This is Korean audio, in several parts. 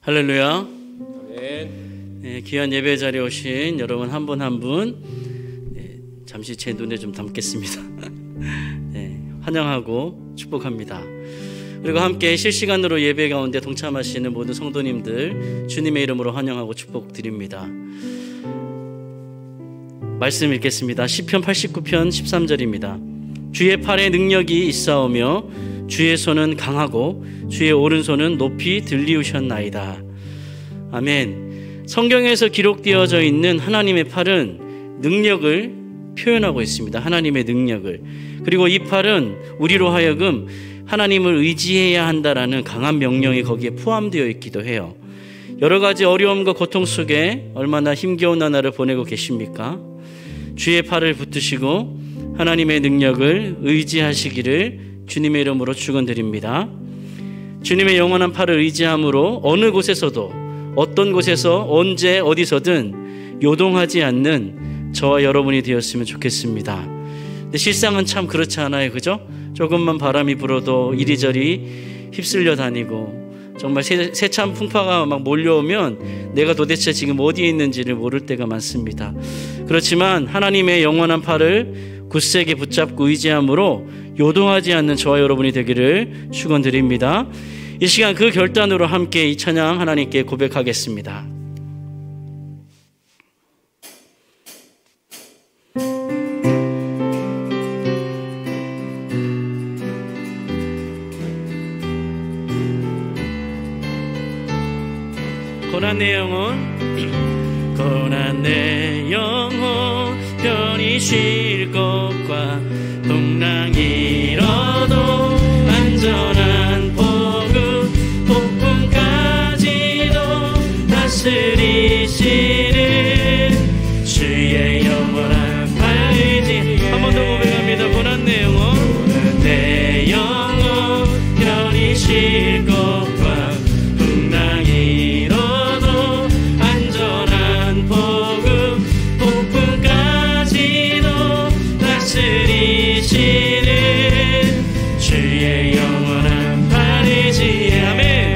할렐루야. 아멘. 네, 귀한 예배 자리에 오신 여러분 한 분 한 분 잠시 제 눈에 좀 담겠습니다. 네, 환영하고 축복합니다. 그리고 함께 실시간으로 예배 가운데 동참하시는 모든 성도님들 주님의 이름으로 환영하고 축복드립니다. 말씀 읽겠습니다. 시편 89편 13절입니다. 주의 팔에 능력이 있사오며 주의 손은 강하고 주의 오른손은 높이 들리우셨나이다. 아멘. 성경에서 기록되어져 있는 하나님의 팔은 능력을 표현하고 있습니다. 하나님의 능력을. 그리고 이 팔은 우리로 하여금 하나님을 의지해야 한다라는 강한 명령이 거기에 포함되어 있기도 해요. 여러 가지 어려움과 고통 속에 얼마나 힘겨운 나날을 보내고 계십니까? 주의 팔을 붙드시고 하나님의 능력을 의지하시기를 주님의 이름으로 축원드립니다. 주님의 영원한 팔을 의지함으로 어느 곳에서도 어떤 곳에서 언제 어디서든 요동하지 않는 저와 여러분이 되었으면 좋겠습니다. 근데 실상은 참 그렇지 않아요, 그죠? 조금만 바람이 불어도 이리저리 휩쓸려 다니고 정말 세찬 풍파가 막 몰려오면 내가 도대체 지금 어디에 있는지를 모를 때가 많습니다. 그렇지만 하나님의 영원한 팔을 굳세게 붙잡고 의지함으로 요동하지 않는 저와 여러분이 되기를 축원드립니다. 이 시간 그 결단으로 함께 이 찬양 하나님께 고백하겠습니다. 고난 내 영혼, 고난 내 영혼, 편히 쉴 곳과 풍랑 잃어도 안전한 복음, 폭풍까지도 다스리시는 주의 영원한 팔 의지. 한 번 더 고백합니다. 고난 내 영혼, 고난 내 영혼, 편히 쉴 곳과 풍랑 잃어도 안전한 복음, 폭풍까지도 다스리시는 주의 영원한 팔 의지에. 아멘.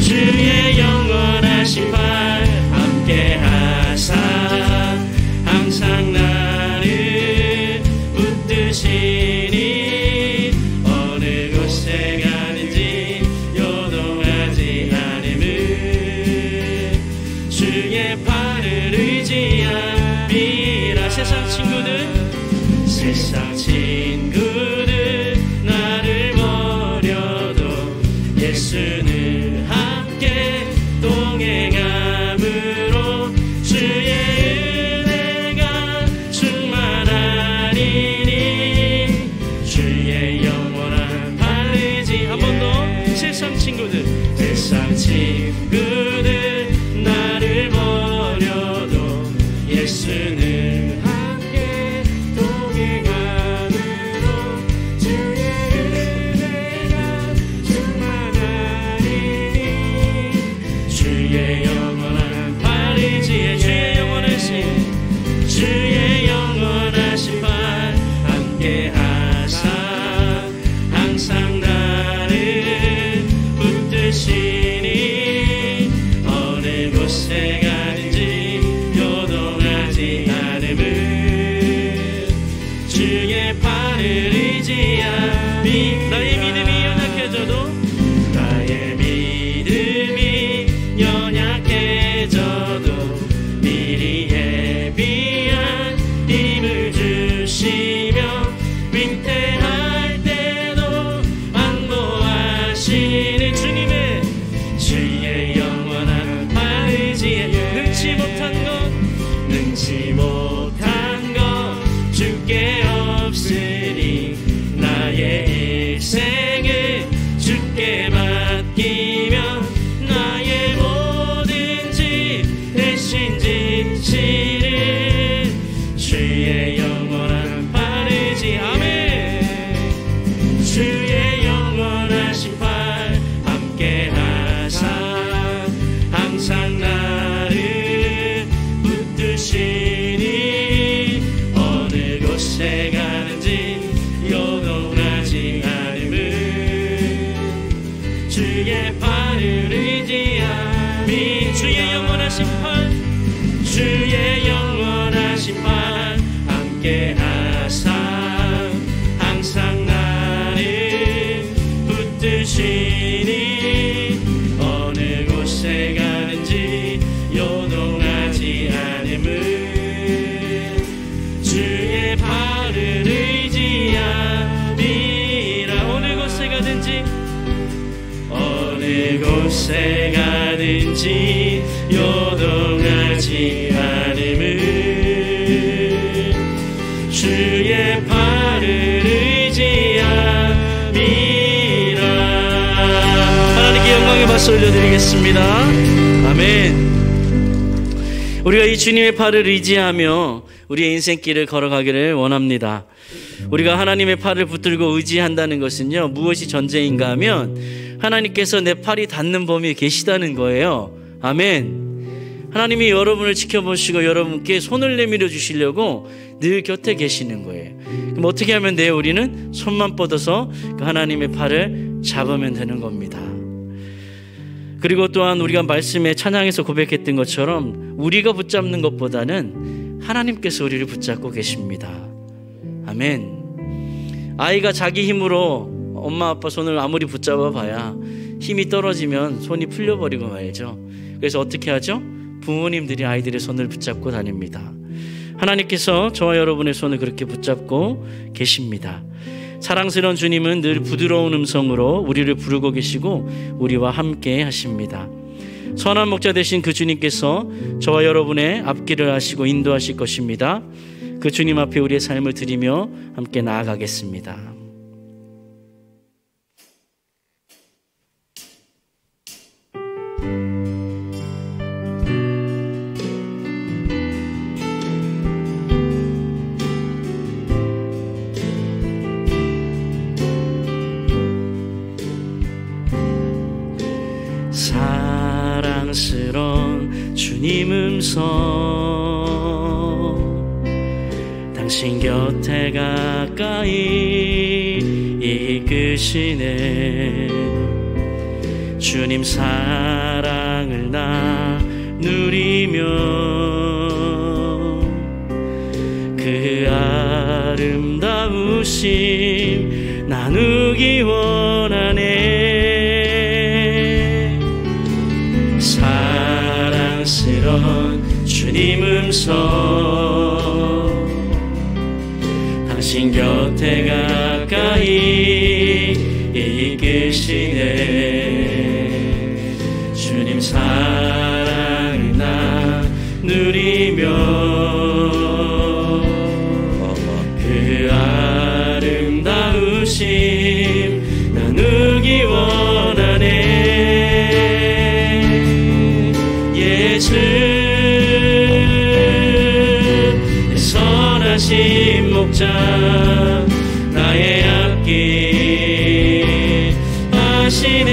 주의 영원하신 팔 함께 하사 항상 나를 붙드시니 어느 곳에 가는지 요동하지 않음을 주의 팔을 의지함이라. 세상 친구들 나를 버려도 예수는 함께 동행함으로 주의 은혜가 충만하리니 주의 영원한 팔 의지. 한 번 더. 세상 친구들 나를 버려도 예수는 함께 동행함으로 주의 은혜가 충만하리니 주의 영원한 팔 의지에. 주의 영원하신 팔 함께 하사 항상 나를 붙드시니 어느 곳에 가는지 요동하지 않음을 주의 팔을 의지함이. 나의 믿음이 연약해져도 미리 예비한 힘을 주시며 윙태할 때도 안보하시는 주의 영원한 팔 의지에. 능치 못한 것 주께 없으니 나의 주니 어느 곳에 가는지 요동하지 않음을 주의 발을 의지함이라. 어느 곳에 가든지 어느 곳에 가든지 요동하지 않음을 주의 발을 의지함이라. 하나님께 영광의 박수 올려드리겠습니다. 아멘. 우리가 이 주님의 팔을 의지하며 우리의 인생길을 걸어가기를 원합니다. 우리가 하나님의 팔을 붙들고 의지한다는 것은요, 무엇이 전제인가 하면 하나님께서 내 팔이 닿는 범위에 계시다는 거예요. 아멘. 하나님이 여러분을 지켜보시고 여러분께 손을 내밀어 주시려고 늘 곁에 계시는 거예요. 그럼 어떻게 하면 돼요? 우리는 손만 뻗어서 그 하나님의 팔을 잡으면 되는 겁니다. 그리고 또한 우리가 말씀에 찬양에서 고백했던 것처럼 우리가 붙잡는 것보다는 하나님께서 우리를 붙잡고 계십니다. 아멘. 아이가 자기 힘으로 엄마 아빠 손을 아무리 붙잡아 봐야 힘이 떨어지면 손이 풀려버리고 말이죠. 그래서 어떻게 하죠? 부모님들이 아이들의 손을 붙잡고 다닙니다. 하나님께서 저와 여러분의 손을 그렇게 붙잡고 계십니다. 사랑스러운 주님은 늘 부드러운 음성으로 우리를 부르고 계시고 우리와 함께 하십니다. 선한 목자 되신 그 주님께서 저와 여러분의 앞길을 하시고 인도하실 것입니다. 그 주님 앞에 우리의 삶을 드리며 함께 나아가겠습니다. 사랑스러운 주님 음성 당신 곁에 가까이 이끄시네. 주님 사랑을 나누리며 그 아름다우심 나누기 원하네. 사랑스러운 주님 음성 당신 곁에 가까이 이끄시네. 주님 사랑을 나누리며 그 아름다우심 나누기 원하네. 예수 내 선하신 목자 나의 앞길 하시네.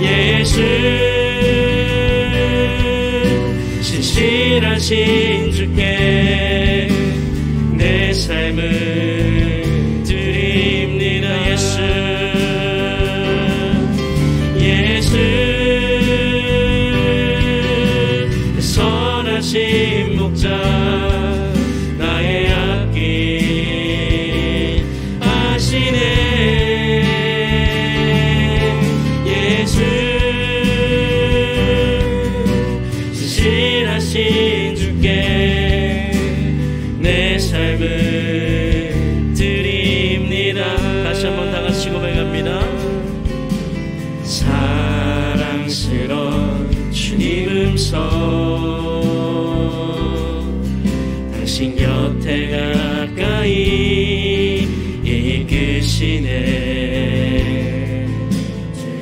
예수 신실하신 주께 내 삶을 드립니다. 예수 예수 내 선하신 목자 나의 앞길 하시네. 예수 신실하신 주께 내 삶을 드립니다. 다시 한번 다 같이 고백합니다. 사랑스러운 주님 음성 당신 곁에 가까이 이끄시네.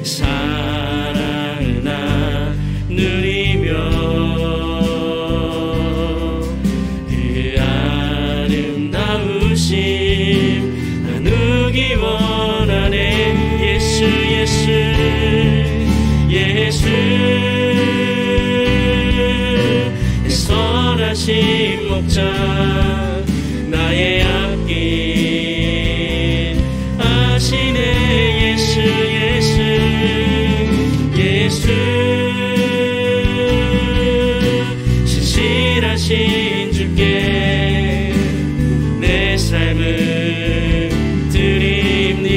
사랑을 나누리며 그 아름다우심 나누기 원하네. 예수 예수 예수 내 선하신 목자 나의 앞길 하시네. 예수 예수 예수 신실하신 주께 내 삶을 드립니다.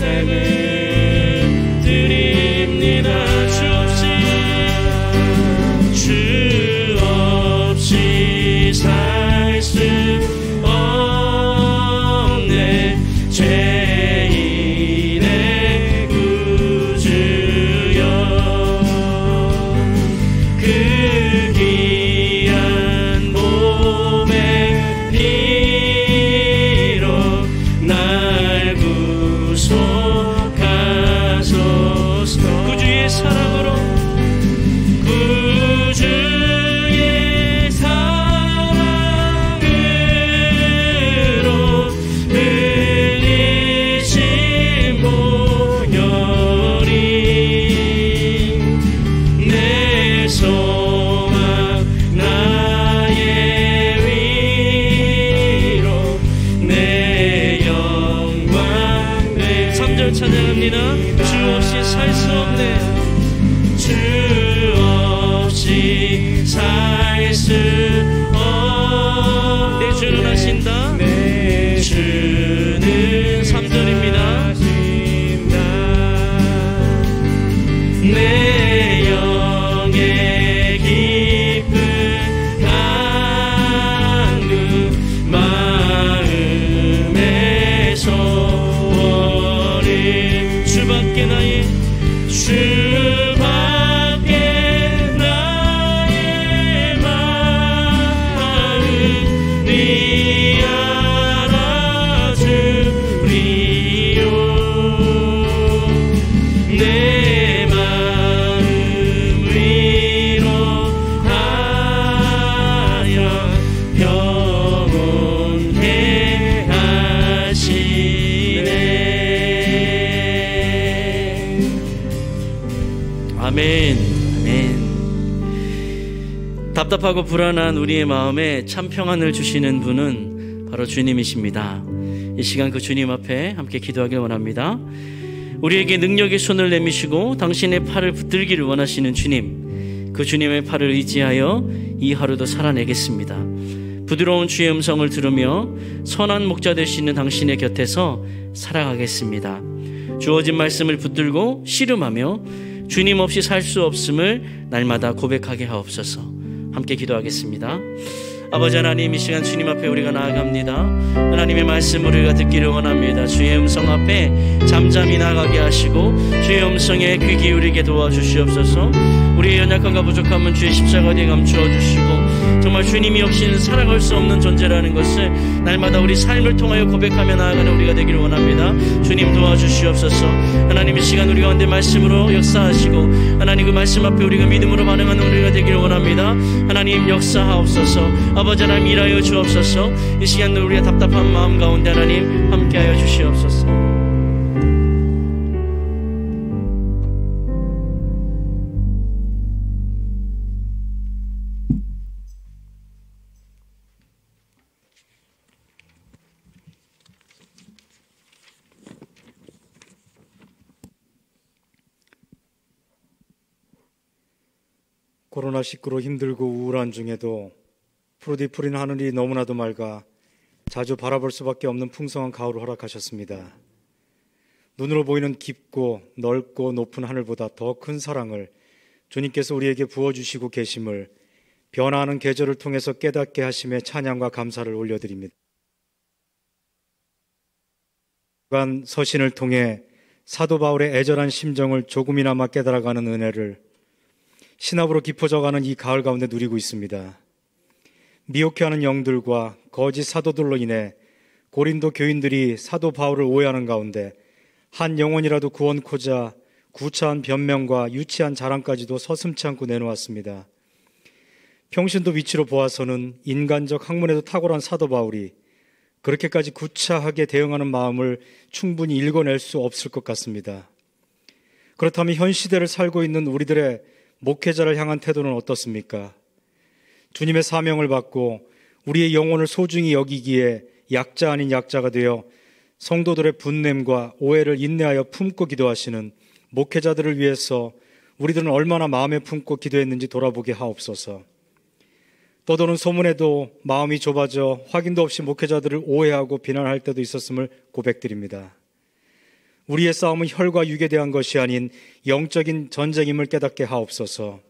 삶을 드립니다. 주 없이 살 수 없네. 죄인의 구주여, 그 귀한 몸의 피로 날 구속하소서. 구주의 사랑으로, 구주의 사랑으로 흘리신 보혈이 내 소망 나의 위로 내 영광 내 3절 찬양합니다. 주 없이 살 수 없네. 주 없이 살 수 없네. 내 주는 하신다. 내 주는 3절입니다. 내 영의 깊은 강구 마음의 소원을 주밖에 나의 마음이 알아주리요. 내 마음 위로하여 평온케 하시네. 아멘. 아멘. 답답하고 불안한 우리의 마음에 참 평안을 주시는 분은 바로 주님이십니다. 이 시간 그 주님 앞에 함께 기도하길 원합니다. 우리에게 능력의 손을 내미시고 당신의 팔을 붙들기를 원하시는 주님, 그 주님의 팔을 의지하여 이 하루도 살아내겠습니다. 부드러운 주의 음성을 들으며 선한 목자 되시는 당신의 곁에서 살아가겠습니다. 주어진 말씀을 붙들고 씨름하며 주님 없이 살 수 없음을 날마다 고백하게 하옵소서. 함께 기도하겠습니다. 아버지 하나님, 이 시간 주님 앞에 우리가 나아갑니다. 하나님의 말씀을 우리가 듣기를 원합니다. 주의 음성 앞에 잠잠히 나가게 하시고 주의 음성에 귀 기울이게 도와주시옵소서. 우리의 연약함과 부족함은 주의 십자가 뒤에 감추어 주시고 정말 주님이 없이는 살아갈 수 없는 존재라는 것을 날마다 우리 삶을 통하여 고백하며 나아가는 우리가 되기를 원합니다. 주님 도와주시옵소서. 하나님, 이 시간 우리 가운데 말씀으로 역사하시고 하나님 그 말씀 앞에 우리가 믿음으로 반응하는 우리가 되기를 원합니다. 하나님 역사하옵소서. 아버지 하나님 일하여 주옵소서. 이 시간 우리의 답답한 마음 가운데 하나님 함께하여 주시옵소서. 코로나19로 힘들고 우울한 중에도 푸르디푸린 하늘이 너무나도 맑아 자주 바라볼 수밖에 없는 풍성한 가을을 허락하셨습니다. 눈으로 보이는 깊고 넓고 높은 하늘보다 더 큰 사랑을 주님께서 우리에게 부어주시고 계심을 변화하는 계절을 통해서 깨닫게 하심에 찬양과 감사를 올려드립니다. 주간 서신을 통해 사도 바울의 애절한 심정을 조금이나마 깨달아가는 은혜를 신압으로 깊어져가는 이 가을 가운데 누리고 있습니다. 미혹해하는 영들과 거짓 사도들로 인해 고린도 교인들이 사도 바울을 오해하는 가운데 한 영혼이라도 구원코자 구차한 변명과 유치한 자랑까지도 서슴지 않고 내놓았습니다. 평신도 위치로 보아서는 인간적 학문에도 탁월한 사도 바울이 그렇게까지 구차하게 대응하는 마음을 충분히 읽어낼 수 없을 것 같습니다. 그렇다면 현 시대를 살고 있는 우리들의 목회자를 향한 태도는 어떻습니까? 주님의 사명을 받고 우리의 영혼을 소중히 여기기에 약자 아닌 약자가 되어 성도들의 분냄과 오해를 인내하여 품고 기도하시는 목회자들을 위해서 우리들은 얼마나 마음에 품고 기도했는지 돌아보게 하옵소서. 떠도는 소문에도 마음이 좁아져 확인도 없이 목회자들을 오해하고 비난할 때도 있었음을 고백드립니다. 우리의 싸움은 혈과 육에 대한 것이 아닌 영적인 전쟁임을 깨닫게 하옵소서.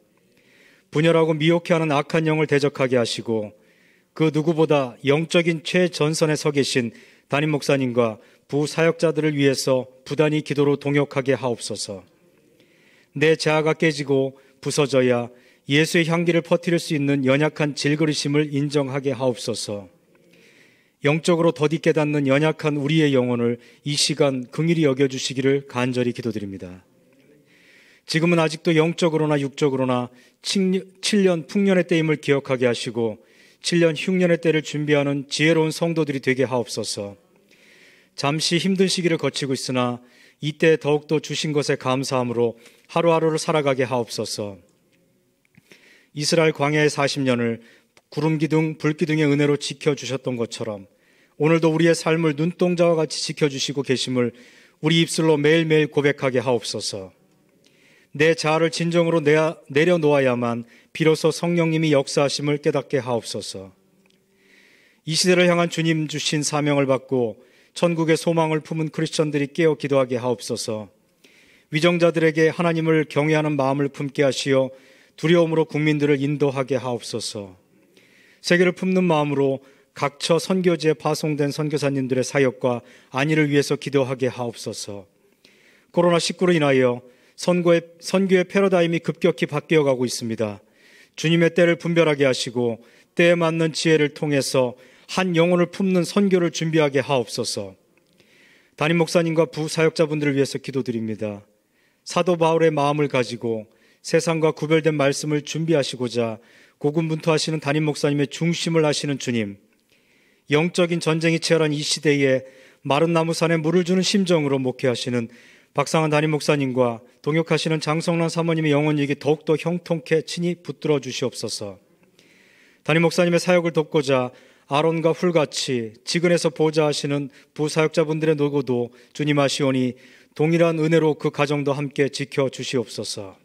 분열하고 미혹해하는 악한 영을 대적하게 하시고 그 누구보다 영적인 최전선에 서 계신 담임 목사님과 부사역자들을 위해서 부단히 기도로 동역하게 하옵소서. 내 자아가 깨지고 부서져야 예수의 향기를 퍼뜨릴 수 있는 연약한 질그릇임을 인정하게 하옵소서. 영적으로 더디 깨닫는 연약한 우리의 영혼을 이 시간 긍휼히 여겨주시기를 간절히 기도드립니다. 지금은 아직도 영적으로나 육적으로나 7년 풍년의 때임을 기억하게 하시고 7년 흉년의 때를 준비하는 지혜로운 성도들이 되게 하옵소서. 잠시 힘든 시기를 거치고 있으나 이때 더욱더 주신 것에 감사함으로 하루하루를 살아가게 하옵소서. 이스라엘 광야의 40년을 구름기둥, 불기둥의 은혜로 지켜주셨던 것처럼 오늘도 우리의 삶을 눈동자와 같이 지켜주시고 계심을 우리 입술로 매일매일 고백하게 하옵소서. 내 자아를 진정으로 내려놓아야만 비로소 성령님이 역사하심을 깨닫게 하옵소서. 이 시대를 향한 주님 주신 사명을 받고 천국의 소망을 품은 크리스천들이 깨어 기도하게 하옵소서. 위정자들에게 하나님을 경외하는 마음을 품게 하시어 두려움으로 국민들을 인도하게 하옵소서. 세계를 품는 마음으로 각처 선교지에 파송된 선교사님들의 사역과 안위를 위해서 기도하게 하옵소서. 코로나19로 인하여 선교의 패러다임이 급격히 바뀌어가고 있습니다. 주님의 때를 분별하게 하시고 때에 맞는 지혜를 통해서 한 영혼을 품는 선교를 준비하게 하옵소서. 담임 목사님과 부사역자분들을 위해서 기도드립니다. 사도 바울의 마음을 가지고 세상과 구별된 말씀을 준비하시고자 고군분투하시는 담임 목사님의 중심을 하시는 주님, 영적인 전쟁이 치열한 이 시대에 마른 나무산에 물을 주는 심정으로 목회하시는 박상한 담임 목사님과 동역하시는 장성란 사모님의 영혼이익이 더욱더 형통케 친히 붙들어 주시옵소서. 담임 목사님의 사역을 돕고자 아론과 훌같이 지근에서 보좌하시는 부사역자분들의 노고도 주님 아시오니 동일한 은혜로 그 가정도 함께 지켜주시옵소서.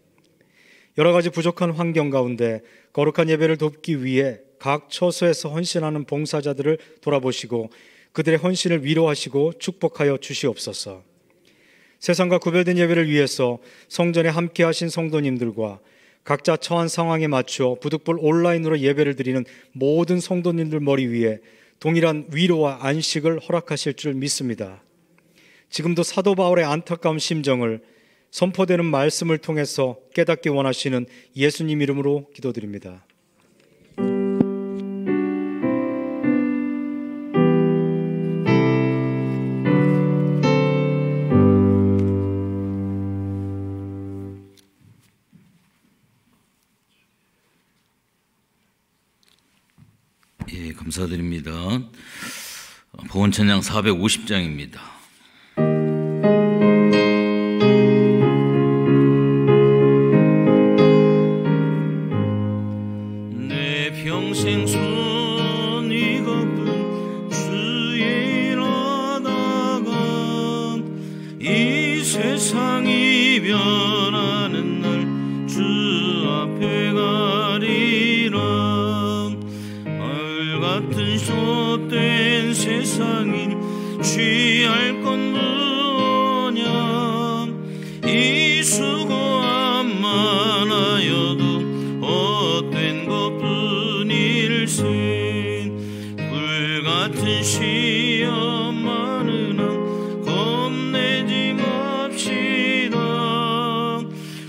여러 가지 부족한 환경 가운데 거룩한 예배를 돕기 위해 각 처소에서 헌신하는 봉사자들을 돌아보시고 그들의 헌신을 위로하시고 축복하여 주시옵소서. 세상과 구별된 예배를 위해서 성전에 함께 하신 성도님들과 각자 처한 상황에 맞추어 부득불 온라인으로 예배를 드리는 모든 성도님들 머리 위에 동일한 위로와 안식을 허락하실 줄 믿습니다. 지금도 사도 바울의 안타까운 심정을 선포되는 말씀을 통해서 깨닫기 원하시는 예수님 이름으로 기도드립니다. 예, 감사드립니다. 보훈찬양 450장입니다. 내 평생 손이 거쁜 주의 일 하다가 이 세상이 변하는 날 주 앞에 가리라. 같은 숏된 세상인 취할 건 뭐냐. 이 수고함만 하여도 헛된 것뿐일세. 불같은 시험 많으나 겁내지 맙시다.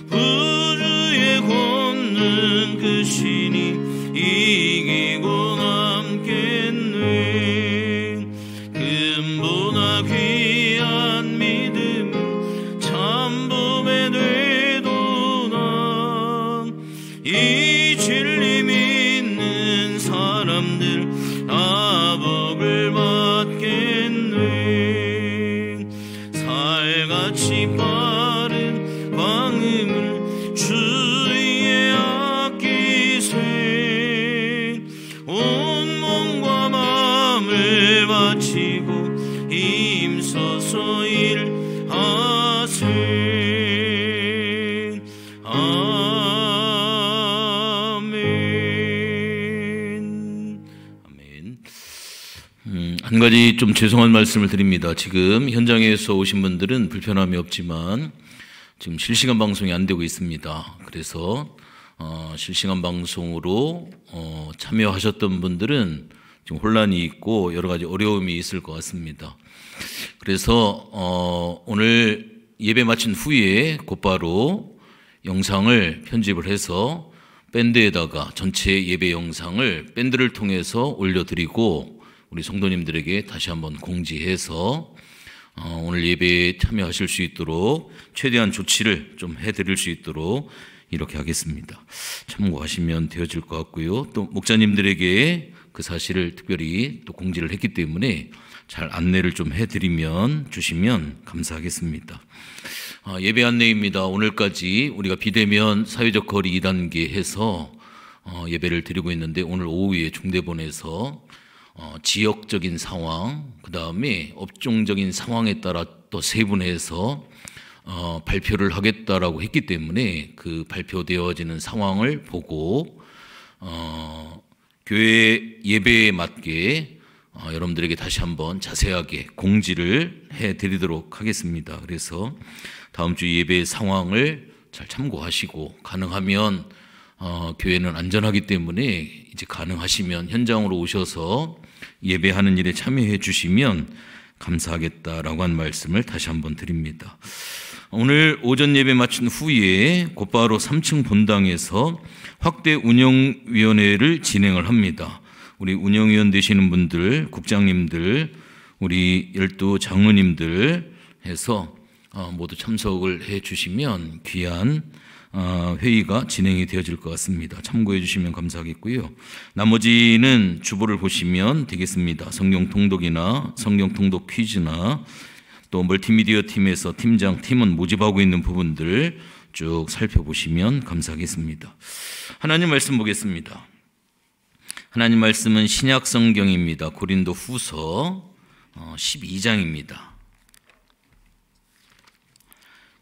구주의 권능 그 신이 이기고 금보다 귀한 믿음은 참범에 되도다. 이 진리 믿는 사람들 다 복을 받겠네. 살같이 빠른 광음을 주위에 아끼세. 온 몸과 마음을 바치고 힘써서 일하세. 아멘. 아멘. 한 가지 좀 죄송한 말씀을 드립니다. 지금 현장에서 오신 분들은 불편함이 없지만 지금 실시간 방송이 안 되고 있습니다. 그래서 실시간 방송으로 참여하셨던 분들은 지금 혼란이 있고 여러 가지 어려움이 있을 것 같습니다. 그래서 오늘 예배 마친 후에 곧바로 영상을 편집을 해서 밴드에다가 전체 예배 영상을 밴드를 통해서 올려드리고 우리 성도님들에게 다시 한번 공지해서 오늘 예배에 참여하실 수 있도록 최대한 조치를 좀 해드릴 수 있도록 이렇게 하겠습니다. 참고하시면 되어질 것 같고요. 또 목자님들에게 그 사실을 특별히 또 공지를 했기 때문에 잘 안내를 좀 주시면 감사하겠습니다. 예배 안내입니다. 오늘까지 우리가 비대면 사회적 거리 2단계 해서 예배를 드리고 있는데 오늘 오후에 중대본에서 지역적인 상황, 그 다음에 업종적인 상황에 따라 또 세분해서 발표를 하겠다라고 했기 때문에 그 발표되어지는 상황을 보고 교회 예배에 맞게 여러분들에게 다시 한번 자세하게 공지를 해드리도록 하겠습니다. 그래서 다음 주 예배 상황을 잘 참고하시고 가능하면 교회는 안전하기 때문에 이제 가능하시면 현장으로 오셔서 예배하는 일에 참여해 주시면 감사하겠다라고 한 말씀을 다시 한번 드립니다. 오늘 오전 예배 마친 후에 곧바로 3층 본당에서 확대 운영위원회를 진행을 합니다. 우리 운영위원 되시는 분들, 국장님들, 우리 12 장로님들 해서 모두 참석을 해 주시면 귀한 회의가 진행이 되어질 것 같습니다. 참고해 주시면 감사하겠고요. 나머지는 주보를 보시면 되겠습니다. 성경 통독이나 성경 통독 퀴즈나 또 멀티미디어 팀에서 팀은 모집하고 있는 부분들 쭉 살펴보시면 감사하겠습니다. 하나님 말씀 보겠습니다. 하나님 말씀은 신약 성경입니다. 고린도 후서 12장입니다.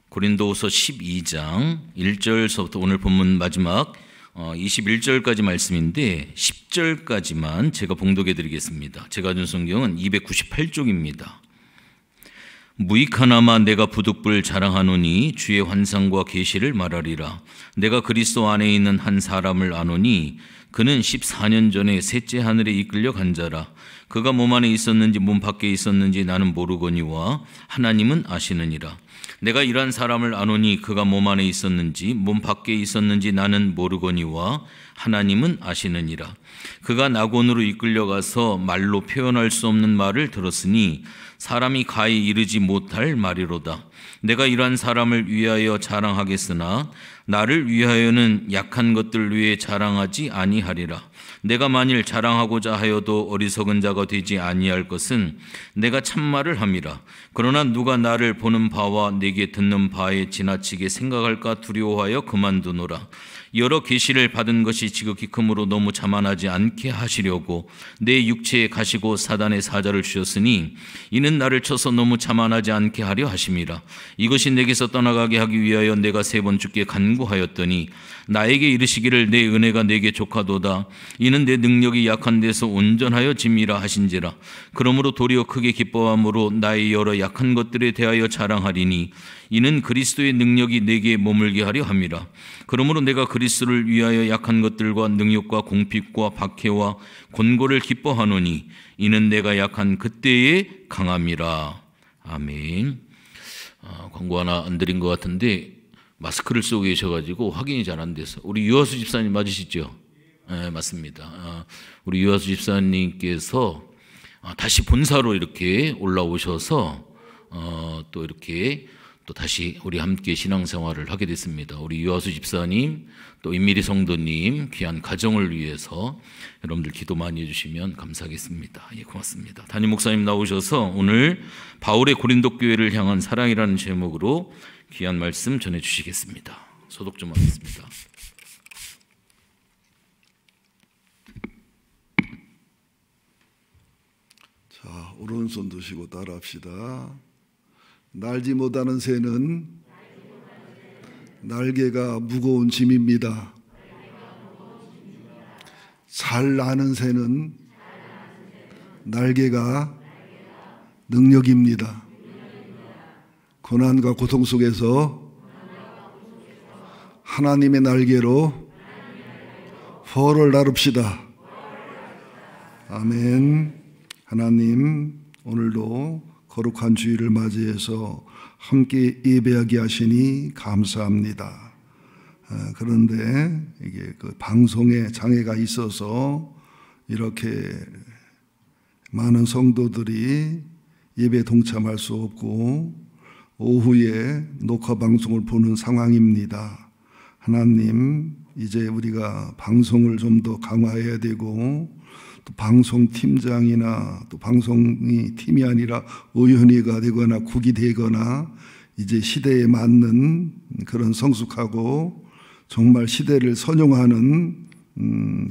고린도후서 12장 1절서부터 오늘 본문 마지막 21절까지 말씀인데 10절까지만 제가 봉독해 드리겠습니다. 제가 준 성경은 298쪽입니다. 무익하나마 내가 부득불 자랑하노니 주의 환상과 계시를 말하리라. 내가 그리스도 안에 있는 한 사람을 아노니 그는 14년 전에 셋째 하늘에 이끌려 간 자라. 그가 몸 안에 있었는지 몸 밖에 있었는지 나는 모르거니와 하나님은 아시느니라. 내가 이러한 사람을 아노니 그가 몸 안에 있었는지 몸 밖에 있었는지 나는 모르거니와 하나님은 아시느니라. 그가 낙원으로 이끌려가서 말로 표현할 수 없는 말을 들었으니 사람이 가히 이르지 못할 말이로다. 내가 이러한 사람을 위하여 자랑하겠으나 나를 위하여는 약한 것들 위에 자랑하지 아니하리라. 내가 만일 자랑하고자 하여도 어리석은 자가 되지 아니할 것은 내가 참말을 함이라. 그러나 누가 나를 보는 바와 내게 듣는 바에 지나치게 생각할까 두려워하여 그만두노라. 여러 계시를 받은 것이 지극히 크므로 너무 자만하지 않게 하시려고 내 육체에 가시고 사단의 사자를 주셨으니 이는 나를 쳐서 너무 자만하지 않게 하려 하심이라. 이것이 내게서 떠나가게 하기 위하여 내가 3번 주께 간구하였더니 나에게 이르시기를 내 은혜가 내게 족하도다. 이는 내 능력이 약한 데서 온전하여 짐이라 하신지라. 그러므로 도리어 크게 기뻐함으로 나의 여러 약한 것들에 대하여 자랑하리니 이는 그리스도의 능력이 내게 머물게 하려 함이라. 그러므로 내가 그리스도를 위하여 약한 것들과 능력과 공핍과 박해와 곤고를 기뻐하노니 이는 내가 약한 그때에 강함이라. 아멘. 광고 하나 안 드린 것 같은데 마스크를 쓰고 계셔가지고 확인이 잘 안 돼서. 우리 유하수 집사님 맞으시죠? 네, 맞습니다. 우리 유하수 집사님께서 다시 본사로 이렇게 올라오셔서 또 이렇게 또 다시 우리 함께 신앙생활을 하게 됐습니다. 우리 유하수 집사님 또 임미리 성도님 귀한 가정을 위해서 여러분들 기도 많이 해주시면 감사하겠습니다. 예, 고맙습니다. 담임 목사님 나오셔서 오늘 바울의 고린도 교회를 향한 사랑이라는 제목으로 귀한 말씀 전해주시겠습니다. 소독 좀 하겠습니다. 자, 오른손 드시고 따라합시다. 날지 못하는 새는 날개가 무거운 짐입니다. 잘 나는 새는 날개가 능력입니다. 고난과 고통 속에서 하나님의 날개로 벌을 나릅시다. 아멘. 하나님, 오늘도 거룩한 주일을 맞이해서 함께 예배하게 하시니 감사합니다. 그런데 이게 그 방송에 장애가 있어서 이렇게 많은 성도들이 예배에 동참할 수 없고 오후에 녹화 방송을 보는 상황입니다. 하나님, 이제 우리가 방송을 좀 더 강화해야 되고, 또 방송팀장이나 또 방송이 팀이 아니라 의원회가 되거나 국이 되거나 이제 시대에 맞는 그런 성숙하고 정말 시대를 선용하는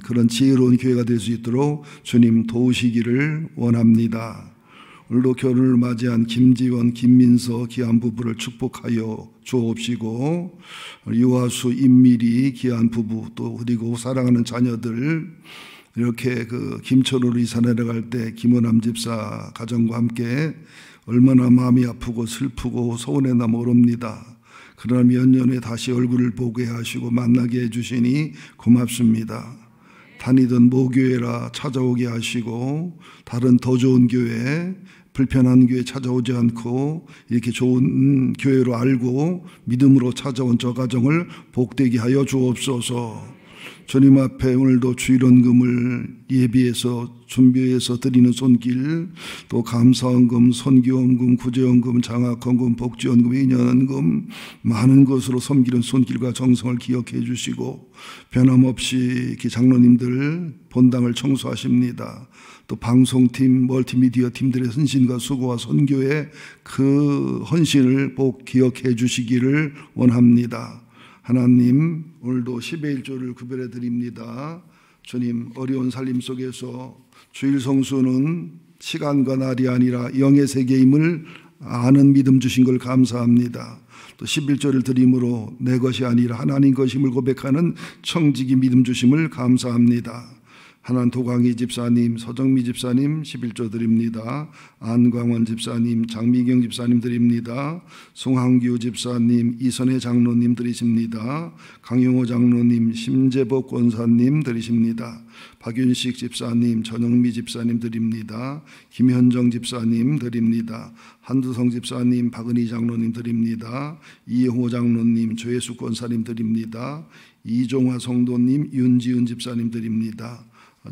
그런 지혜로운 교회가 될 수 있도록 주님 도우시기를 원합니다. 오늘도 결혼을 맞이한 김지원, 김민서 귀한 부부를 축복하여 주옵시고, 유아수, 임미리 귀한 부부, 또 그리고 사랑하는 자녀들, 이렇게 그 김천으로 이사 내려갈 때 김원남 집사 가정과 함께 얼마나 마음이 아프고 슬프고 서운했나 모릅니다. 그러나 몇 년 후에 다시 얼굴을 보게 하시고 만나게 해주시니 고맙습니다. 다니던 모교회라 찾아오게 하시고, 다른 더 좋은 교회, 불편한 교회 찾아오지 않고 이렇게 좋은 교회로 알고 믿음으로 찾아온 저 가정을 복되게 하여 주옵소서. 주님 앞에 오늘도 주일원금을 예비해서 준비해서 드리는 손길, 또 감사원금, 선교원금, 구제원금, 장학원금, 복지원금, 인연원금 많은 것으로 섬기는 손길과 정성을 기억해 주시고, 변함없이 이렇게 장로님들 본당을 청소하십니다. 또 방송팀, 멀티미디어 팀들의 헌신과 수고와 선교의 그 헌신을 꼭 기억해 주시기를 원합니다. 하나님, 오늘도 10의 1조를 구별해 드립니다. 주님, 어려운 삶 속에서 주일 성수는 시간과 날이 아니라 영의 세계임을 아는 믿음 주신 걸 감사합니다. 또 11조를 드림으로 내 것이 아니라 하나님 것임을 고백하는 청지기 믿음 주심을 감사합니다. 하나는 도광희 집사님, 서정미 집사님 11조 드립니다. 안광원 집사님, 장미경 집사님 드립니다. 송항규 집사님, 이선혜 장로님 드리십니다. 강용호 장로님, 심재복 권사님 드리십니다. 박윤식 집사님, 전영미 집사님 드립니다. 김현정 집사님 드립니다. 한두성 집사님, 박은희 장로님 드립니다. 이영호 장로님, 조혜숙 권사님 드립니다. 이종화 성도님, 윤지은 집사님 드립니다.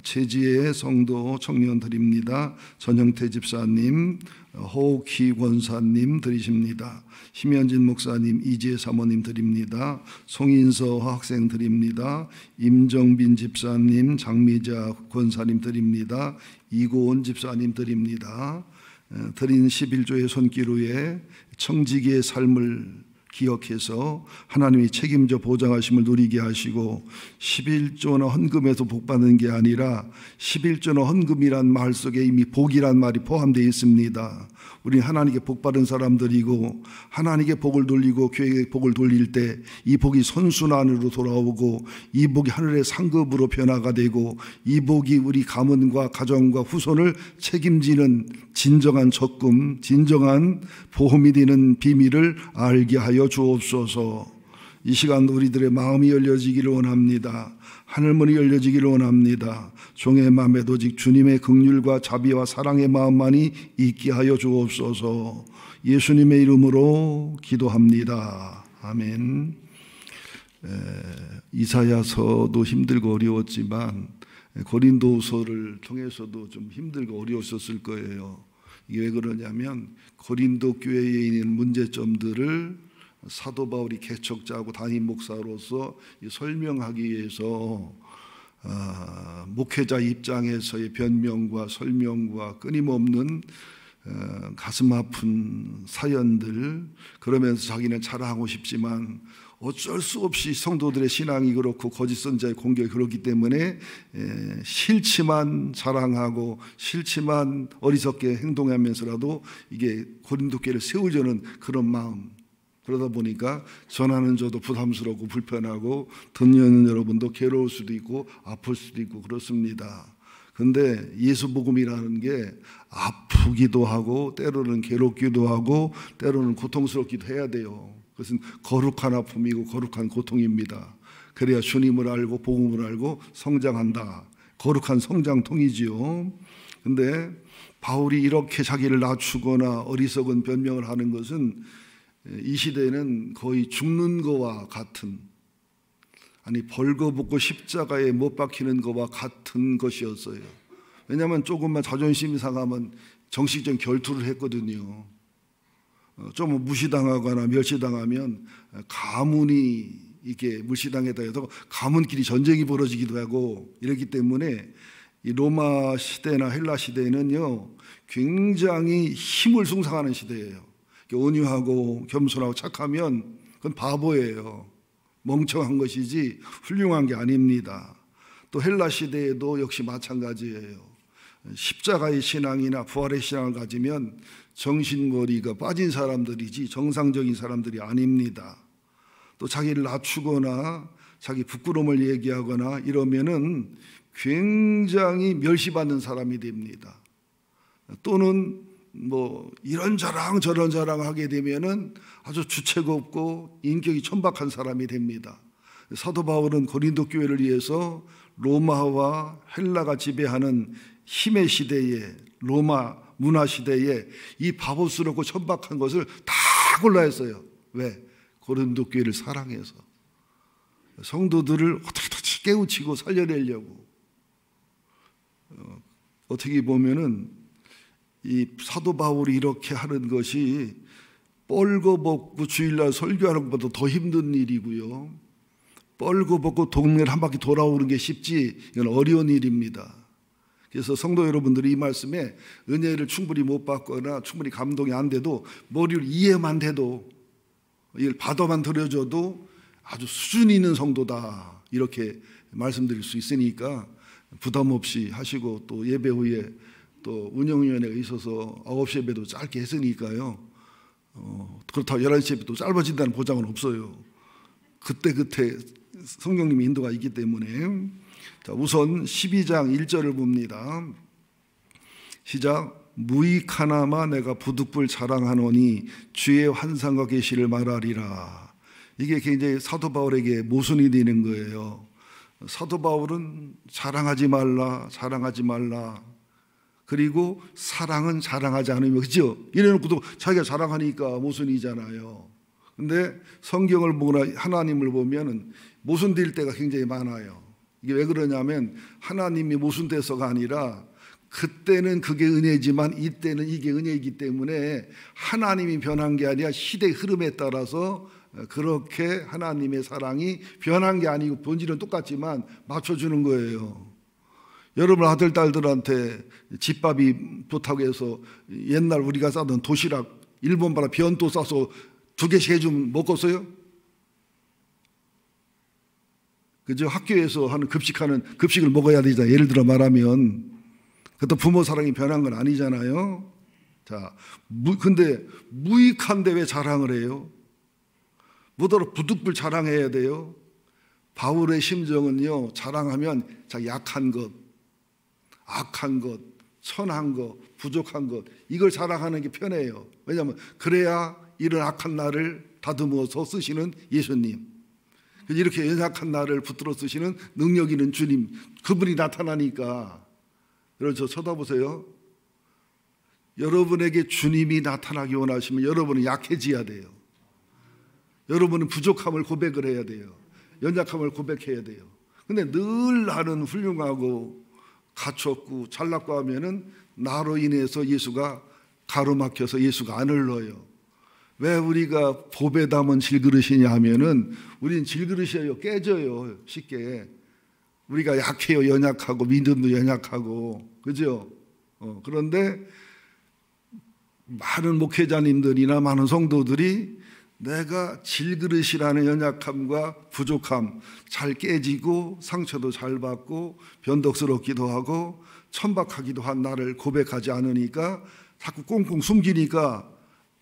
최지혜 성도 청년 드립니다. 전형태 집사님, 호키 권사님 드리십니다. 심현진 목사님, 이지혜 사모님 드립니다. 송인서 학생 드립니다. 임정빈 집사님, 장미자 권사님 드립니다. 이고은 집사님 드립니다. 드린 11조의 손길 위에 청지기의 삶을 기억해서 하나님이 책임져 보장하심을 누리게 하시고, 11조나 헌금에서 복받는 게 아니라 11조나 헌금이란 말 속에 이미 복이란 말이 포함되어 있습니다. 우리 하나님께 복받은 사람들이고, 하나님께 복을 돌리고 교회에 복을 돌릴 때 이 복이 선순환으로 돌아오고, 이 복이 하늘의 상급으로 변화가 되고, 이 복이 우리 가문과 가정과 후손을 책임지는 진정한 적금, 진정한 보험이 되는 비밀을 알게 하여 주옵소서. 이 시간 우리들의 마음이 열려지기를 원합니다. 하늘문이 열려지기를 원합니다. 종의 마음에 오직 주님의 긍휼과 자비와 사랑의 마음만이 있게 하여 주옵소서. 예수님의 이름으로 기도합니다. 아멘. 이사야서도 힘들고 어려웠지만 고린도서를 통해서도 좀 힘들고 어려웠었을 거예요. 이게 왜 그러냐면 고린도 교회에 있는 문제점들을 사도 바울이 개척자하고 담임 목사로서 설명하기 위해서 목회자 입장에서의 변명과 설명과 끊임없는 가슴 아픈 사연들, 그러면서 자기는 자랑하고 싶지만 어쩔 수 없이 성도들의 신앙이 그렇고 거짓 선자의 공격이 그렇기 때문에 싫지만 자랑하고 싫지만 어리석게 행동하면서라도 이게 고린도 교회를 세우려는 그런 마음, 그러다 보니까 전하는 저도 부담스럽고 불편하고 듣는 여러분도 괴로울 수도 있고 아플 수도 있고 그렇습니다. 그런데 예수 복음이라는 게 아픈 아프기도 하고 때로는 괴롭기도 하고 때로는 고통스럽기도 해야 돼요. 그것은 거룩한 아픔이고 거룩한 고통입니다. 그래야 주님을 알고 복음을 알고 성장한다. 거룩한 성장통이지요. 근데 바울이 이렇게 자기를 낮추거나 어리석은 변명을 하는 것은 이 시대에는 거의 죽는 거와 같은, 아니 벌거벗고 십자가에 못 박히는 거와 같은 것이었어요. 왜냐하면 조금만 자존심이 상하면 정식적인 결투를 했거든요. 좀 무시당하거나 멸시당하면 가문이 이게 무시당했다 해서 가문끼리 전쟁이 벌어지기도 하고 이랬기 때문에 이 로마 시대나 헬라 시대에는요 굉장히 힘을 숭상하는 시대예요. 온유하고 겸손하고 착하면 그건 바보예요. 멍청한 것이지 훌륭한 게 아닙니다. 또 헬라 시대에도 역시 마찬가지예요. 십자가의 신앙이나 부활의 신앙을 가지면 정신머리가 빠진 사람들이지 정상적인 사람들이 아닙니다. 또 자기를 낮추거나 자기 부끄러움을 얘기하거나 이러면은 굉장히 멸시받는 사람이 됩니다. 또는 뭐 이런 자랑 저런 자랑 하게 되면은 아주 주책 없고 인격이 천박한 사람이 됩니다. 사도 바울은 고린도 교회를 위해서 로마와 헬라가 지배하는 힘의 시대에, 로마 문화 시대에 이 바보스럽고 천박한 것을 다 골라했어요. 왜? 고린도 교회를 사랑해서 성도들을 어떻게든지 깨우치고 살려내려고. 어떻게 보면은 이 사도 바울이 이렇게 하는 것이 뻘거벗고 주일날 설교하는 것보다 더 힘든 일이고요. 뻘거벗고 동네를 한 바퀴 돌아오는 게 쉽지 이건 어려운 일입니다. 그래서 성도 여러분들이 이 말씀에 은혜를 충분히 못 받거나 충분히 감동이 안 돼도 머리를 이해만 돼도 이걸 받아만 들여줘도 아주 수준 있는 성도다 이렇게 말씀드릴 수 있으니까 부담 없이 하시고, 또 예배 후에 또 운영위원회가 있어서 9시 예배도 짧게 했으니까요. 그렇다고 11시 예배도 짧아진다는 보장은 없어요. 그때 성령님의 인도가 있기 때문에. 자, 우선 12장 1절을 봅니다. 시작. 무익하나마 내가 부득불 자랑하노니 주의 환상과 계시를 말하리라. 이게 굉장히 사도 바울에게 모순이 되는 거예요. 사도 바울은 자랑하지 말라, 자랑하지 말라. 그리고 사랑은 자랑하지 않으면, 그죠? 이래놓고도 자기가 자랑하니까 모순이잖아요. 근데 성경을 보거나 하나님을 보면 모순될 때가 굉장히 많아요. 이게 왜 그러냐면 하나님이 모순돼서가 아니라 그때는 그게 은혜지만 이때는 이게 은혜이기 때문에 하나님이 변한 게 아니라 시대의 흐름에 따라서 그렇게 하나님의 사랑이 변한 게 아니고 본질은 똑같지만 맞춰주는 거예요. 여러분 아들, 딸들한테 집밥이 좋다고 해서 옛날 우리가 싸던 도시락 일본 바라 변도 싸서 2개씩 해주면 먹었어요? 그죠? 학교에서 하는 급식을 먹어야 되잖아요. 예를 들어 말하면. 그것도 부모 사랑이 변한 건 아니잖아요. 자, 근데 무익한데 왜 자랑을 해요? 뭐더러 부득불 자랑해야 돼요? 바울의 심정은요, 자랑하면 자기 약한 것, 악한 것, 천한 것, 부족한 것, 이걸 자랑하는 게 편해요. 왜냐하면 그래야 이런 악한 나를 다듬어서 쓰시는 예수님, 이렇게 연약한 나를 붙들어 쓰시는 능력 있는 주님, 그분이 나타나니까. 그래서 쳐다보세요. 여러분에게 주님이 나타나기 원하시면 여러분은 약해져야 돼요. 여러분은 부족함을 고백을 해야 돼요. 연약함을 고백해야 돼요. 근데 늘 나는 훌륭하고 갖췄고 잘났고 하면은 나로 인해서 예수가 가로막혀서 예수가 안 흘러요. 왜 우리가 보배 담은 질그릇이냐 하면은 우리는 질그릇이에요. 깨져요. 쉽게. 우리가 약해요. 연약하고 믿음도 연약하고. 그죠? 그런데 많은 목회자님들이나 많은 성도들이 내가 질그릇이라는 연약함과 부족함 잘 깨지고 상처도 잘 받고 변덕스럽기도 하고 천박하기도 한 나를 고백하지 않으니까 자꾸 꽁꽁 숨기니까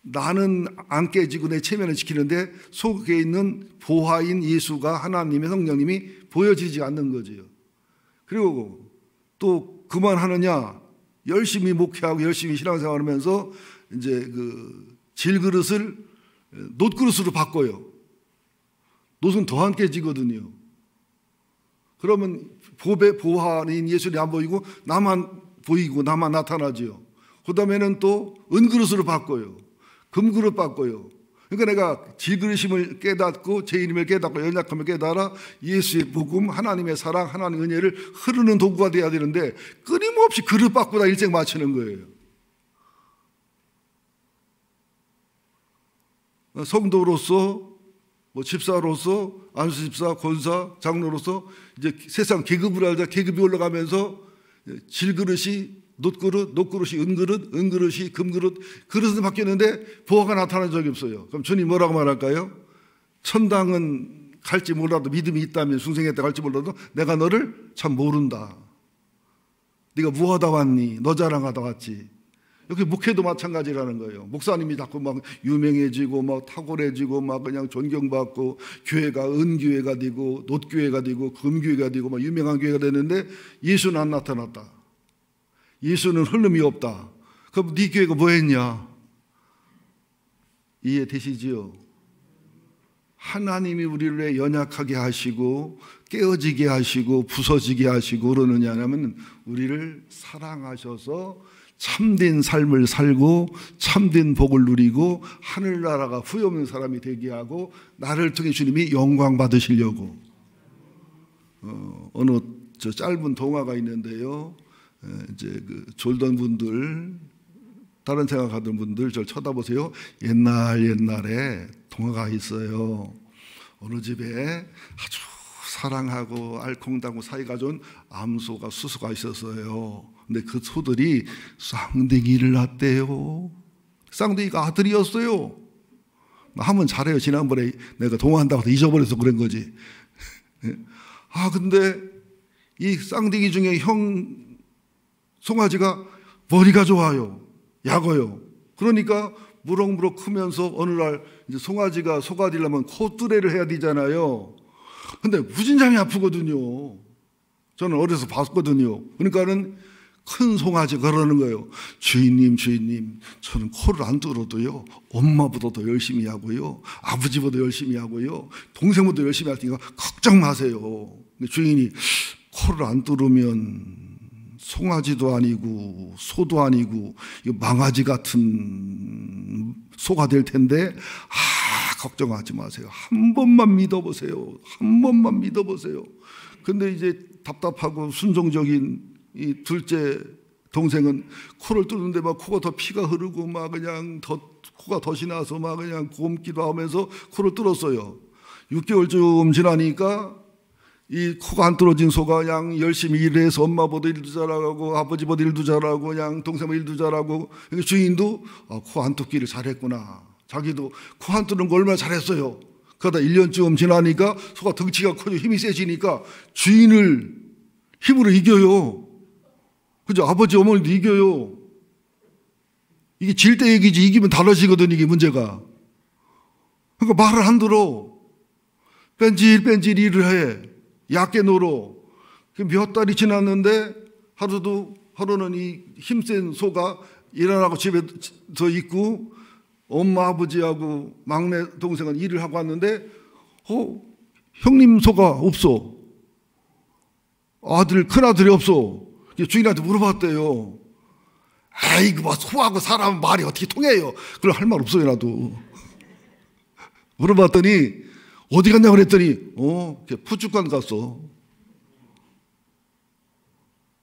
나는 안 깨지고 내 체면을 지키는데 속에 있는 보화인 예수가 하나님의 성령님이 보여지지 않는 거지요. 그리고 또 그만하느냐? 열심히 목회하고 열심히 신앙생활하면서 이제 그 질그릇을 놋그릇으로 바꿔요. 놋은 더 안 깨지거든요. 그러면 보화인 예수님이 안 보이고 나만 보이고 나만 나타나지요. 그 다음에는 또 은그릇으로 바꿔요. 금그릇 바꿔요. 그러니까 내가 질그릇임을 깨닫고 죄인임을 깨닫고 연약함을 깨달아 예수의 복음, 하나님의 사랑, 하나님의 은혜를 흐르는 도구가 돼야 되는데 끊임없이 그릇 바꾸다 일생 마치는 거예요. 성도로서 집사로서 안수집사, 권사, 장로로서 이제 세상 계급을 알자 계급이 올라가면서 질그릇이 놋그릇이 은그릇, 은그릇이 금그릇, 그릇은 바뀌었는데 보화가 나타난 적이 없어요. 그럼 주님 뭐라고 말할까요? 천당은 갈지 몰라도 믿음이 있다면 중생에 때 갈지 몰라도 내가 너를 참 모른다. 네가 무하다 왔니? 너 자랑하다 왔지. 여기 목회도 마찬가지라는 거예요. 목사님이 자꾸 막 유명해지고 막 탁월해지고 막 그냥 존경받고 교회가 은교회가 되고 놋교회가 되고 금교회가 되고 막 유명한 교회가 되는데 예수는 안 나타났다. 예수는 흐름이 없다. 그럼 네 교회가 뭐 했냐? 이해되시지요? 하나님이 우리를 연약하게 하시고 깨어지게 하시고 부서지게 하시고 그러느냐 하면 우리를 사랑하셔서 참된 삶을 살고 참된 복을 누리고 하늘나라가 후회 없는 사람이 되게 하고 나를 통해 주님이 영광 받으시려고 어느 저 짧은 동화가 있는데요. 이제 그 졸던 분들, 다른 생각하던 분들 저를 쳐다보세요. 옛날에 동화가 있어요. 어느 집에 아주 사랑하고 알콩달콩 사이가 좋은 암소가 수수가 있었어요. 근데 그 소들이 쌍둥이를 낳았대요. 쌍둥이가 아들이었어요. 하면 잘해요. 지난번에 내가 동화한다고 잊어버려서 그런 거지. 근데 이 쌍둥이 중에 형 송아지가 머리가 좋아요. 약어요. 그러니까 무럭무럭 크면서 어느 날 이제 송아지가 소가 되려면 콧뚜레를 해야 되잖아요. 근데 무진장이 아프거든요. 저는 어려서 봤거든요. 그러니까는 큰 송아지가 그러는 거예요. 주인님, 저는 코를 안 뚫어도요, 엄마보다 더 열심히 하고요, 아버지보다 열심히 하고요, 동생보다 열심히 할 테니까 걱정 마세요. 주인이 코를 안 뚫으면 송아지도 아니고 소도 아니고 망아지 같은 소가 될 텐데 걱정하지 마세요. 한 번만 믿어보세요. 한 번만 믿어보세요. 근데 이제 답답하고 순종적인 이 둘째 동생은 코를 뚫는데 막 코가 더 피가 흐르고 막 그냥 코가 덫이 나서 막 그냥 곰기도 하면서 코를 뚫었어요. 6개월쯤 지나니까 이 코가 안 뚫어진 소가 그냥 열심히 일해서 엄마보다 일도 잘하고 아버지보다 일도 잘하고 그냥 동생보다 일도 잘하고 주인도 코 안 뚫기를 잘했구나. 자기도 코 안 뚫는 거 얼마나 잘했어요. 그러다 1년쯤 지나니까 소가 덩치가 커지고 힘이 세지니까 주인을 힘으로 이겨요. 그죠? 아버지 어머니도 이겨요. 이게 질 때 얘기지 이기면 달라지거든 이게 문제가. 그러니까 말을 안 들어. 뺀질 일을 해. 얕게 놀어. 몇 달이 지났는데 하루는 이 힘센 소가 일어나고 집에 서 있고 엄마 아버지하고 막내 동생은 일을 하고 왔는데 형님 소가 없어. 큰아들이 없어. 주인한테 물어봤대요. 아이고 뭐 소하고 사람 말이 어떻게 통해요. 그럼 할 말 없어요 나도. 물어봤더니 어디 갔냐고 그랬더니 푸주간 갔어.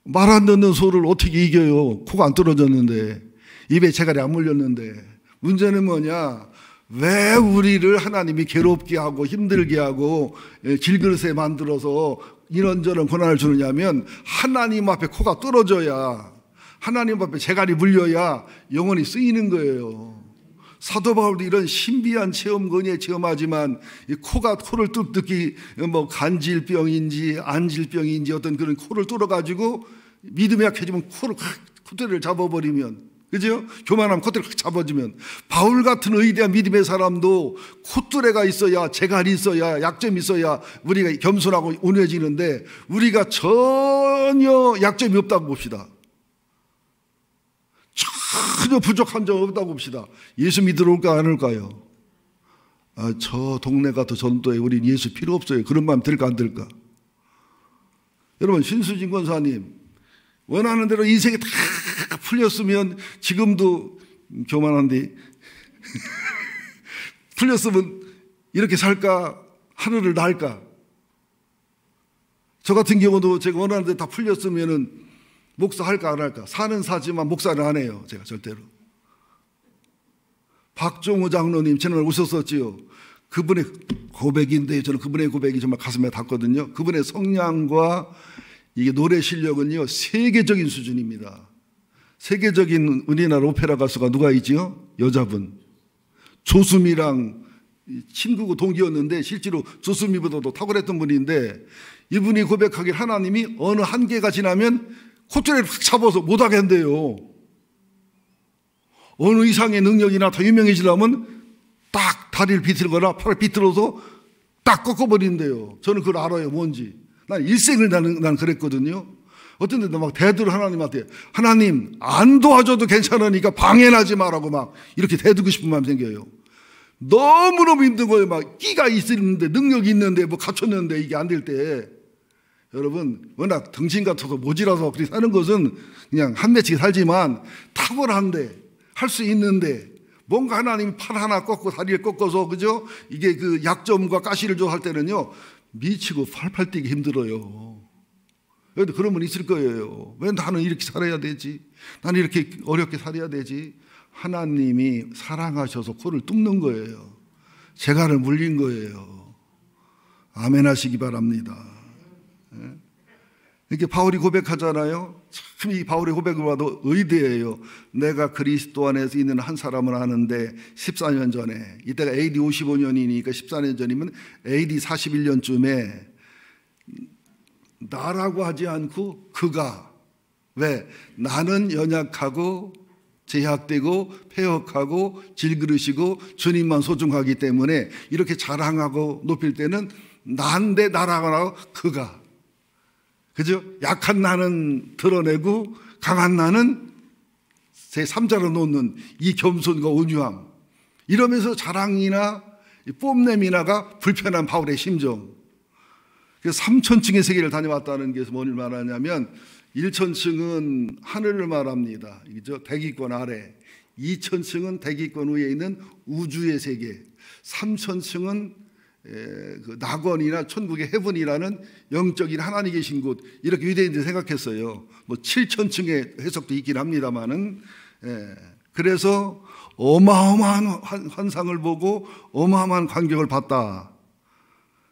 말 안 듣는 소를 어떻게 이겨요. 코가 안 떨어졌는데 입에 재갈이 안 물렸는데. 문제는 뭐냐, 왜 우리를 하나님이 괴롭게 하고 힘들게 하고 질그릇에 만들어서 이런저런 고난을 주느냐면 하나님 앞에 코가 떨어져야, 하나님 앞에 재갈이 물려야 영혼이 쓰이는 거예요. 사도 바울도 이런 신비한 체험, 은혜 체험하지만 이 코를 뚫기 뭐 간질병인지 안질병인지 어떤 그런 코를 뚫어가지고 믿음이 약해지면 콧대를 잡아버리면, 그죠? 교만하면 콧대를 잡아주면, 바울 같은 의대한 믿음의 사람도 콧뚜레가 있어야, 재갈이 있어야, 약점이 있어야 우리가 겸손하고 온유해지는데 우리가 전혀 약점이 없다고 봅시다. 전혀 부족한 점 없다고 봅시다. 예수 믿으러 올까 안 올까요? 저 동네가 더 전도에 우린 예수 필요 없어요. 그런 마음 들까 안 들까? 여러분, 신수진 권사님 원하는 대로 인생이 다 풀렸으면 지금도 교만한데 풀렸으면 이렇게 살까? 하늘을 날까? 저 같은 경우도 제가 원하는 대로 다 풀렸으면은 목사 할까 안 할까? 사는 사지만 목사는 안 해요. 제가 절대로. 박종호 장로님 지난날 오셨었지요. 그분의 고백인데 저는 그분의 고백이 정말 가슴에 닿거든요. 그분의 성량과 이게 노래 실력은요 세계적인 수준입니다. 세계적인 우리나라 오페라 가수가 누가 있지요? 여자분 조수미랑 친구고 동기였는데 실제로 조수미보다도 탁월했던 분인데 이분이 고백하길 하나님이 어느 한계가 지나면 콧대를 확 잡아서 못하게 한대요. 어느 이상의 능력이나 더 유명해지려면 딱 다리를 비틀거나 팔을 비틀어서 딱 꺾어버린대요. 저는 그걸 알아요. 뭔지. 난 일생을 나는 그랬거든요. 어떤 데도 막 대들어 하나님한테 하나님 안 도와줘도 괜찮으니까 방해하지 마라고 막 이렇게 대들고 싶은 마음이 생겨요. 너무너무 힘든 거예요. 막 끼가 있는데 능력이 있는데 뭐 갖췄는데 이게 안 될 때 여러분 워낙 덩신 같아서 모지라서 그렇게 사는 것은 그냥 한 맺히게 살지만 탁월한데 할 수 있는데 뭔가 하나님이 팔 하나 꺾고 다리를 꺾어서 그죠? 이게 그 약점과 가시를 조할 때는요 미치고 팔팔 뛰기 힘들어요. 그런데 그런 분 있을 거예요. 왜 나는 이렇게 살아야 되지? 나는 이렇게 어렵게 살아야 되지? 하나님이 사랑하셔서 코를 뚫는 거예요. 재갈을 물린 거예요. 아멘 하시기 바랍니다. 이렇게 바울이 고백하잖아요. 참 이 바울의 고백을 봐도 의대예요. 내가 그리스도 안에서 있는 한 사람을 아는데 14년 전에 이때가 AD 55년이니까 14년 전이면 AD 41년쯤에 나라고 하지 않고 그가 왜? 나는 연약하고 제약되고 폐역하고 질그릇이고 주님만 소중하기 때문에 이렇게 자랑하고 높일 때는 난데 나라고 하고 그가 그죠? 약한 나는 드러내고 강한 나는 제 3자로 놓는 이 겸손과 온유함 이러면서 자랑이나 뽐냄이나가 불편한 바울의 심정. 그래서 3천층의 세계를 다녀왔다는 게 뭘 말하냐면 1천층은 하늘을 말합니다. 이죠? 대기권 아래. 2천층은 대기권 위에 있는 우주의 세계. 3천층은 그 낙원이나 천국의 헤븐이라는 영적인 하나님 계신 곳 이렇게 유대인들이 생각했어요. 뭐 7천층의 해석도 있긴 합니다만은 그래서 어마어마한 환상을 보고 어마어마한 감격을 받다.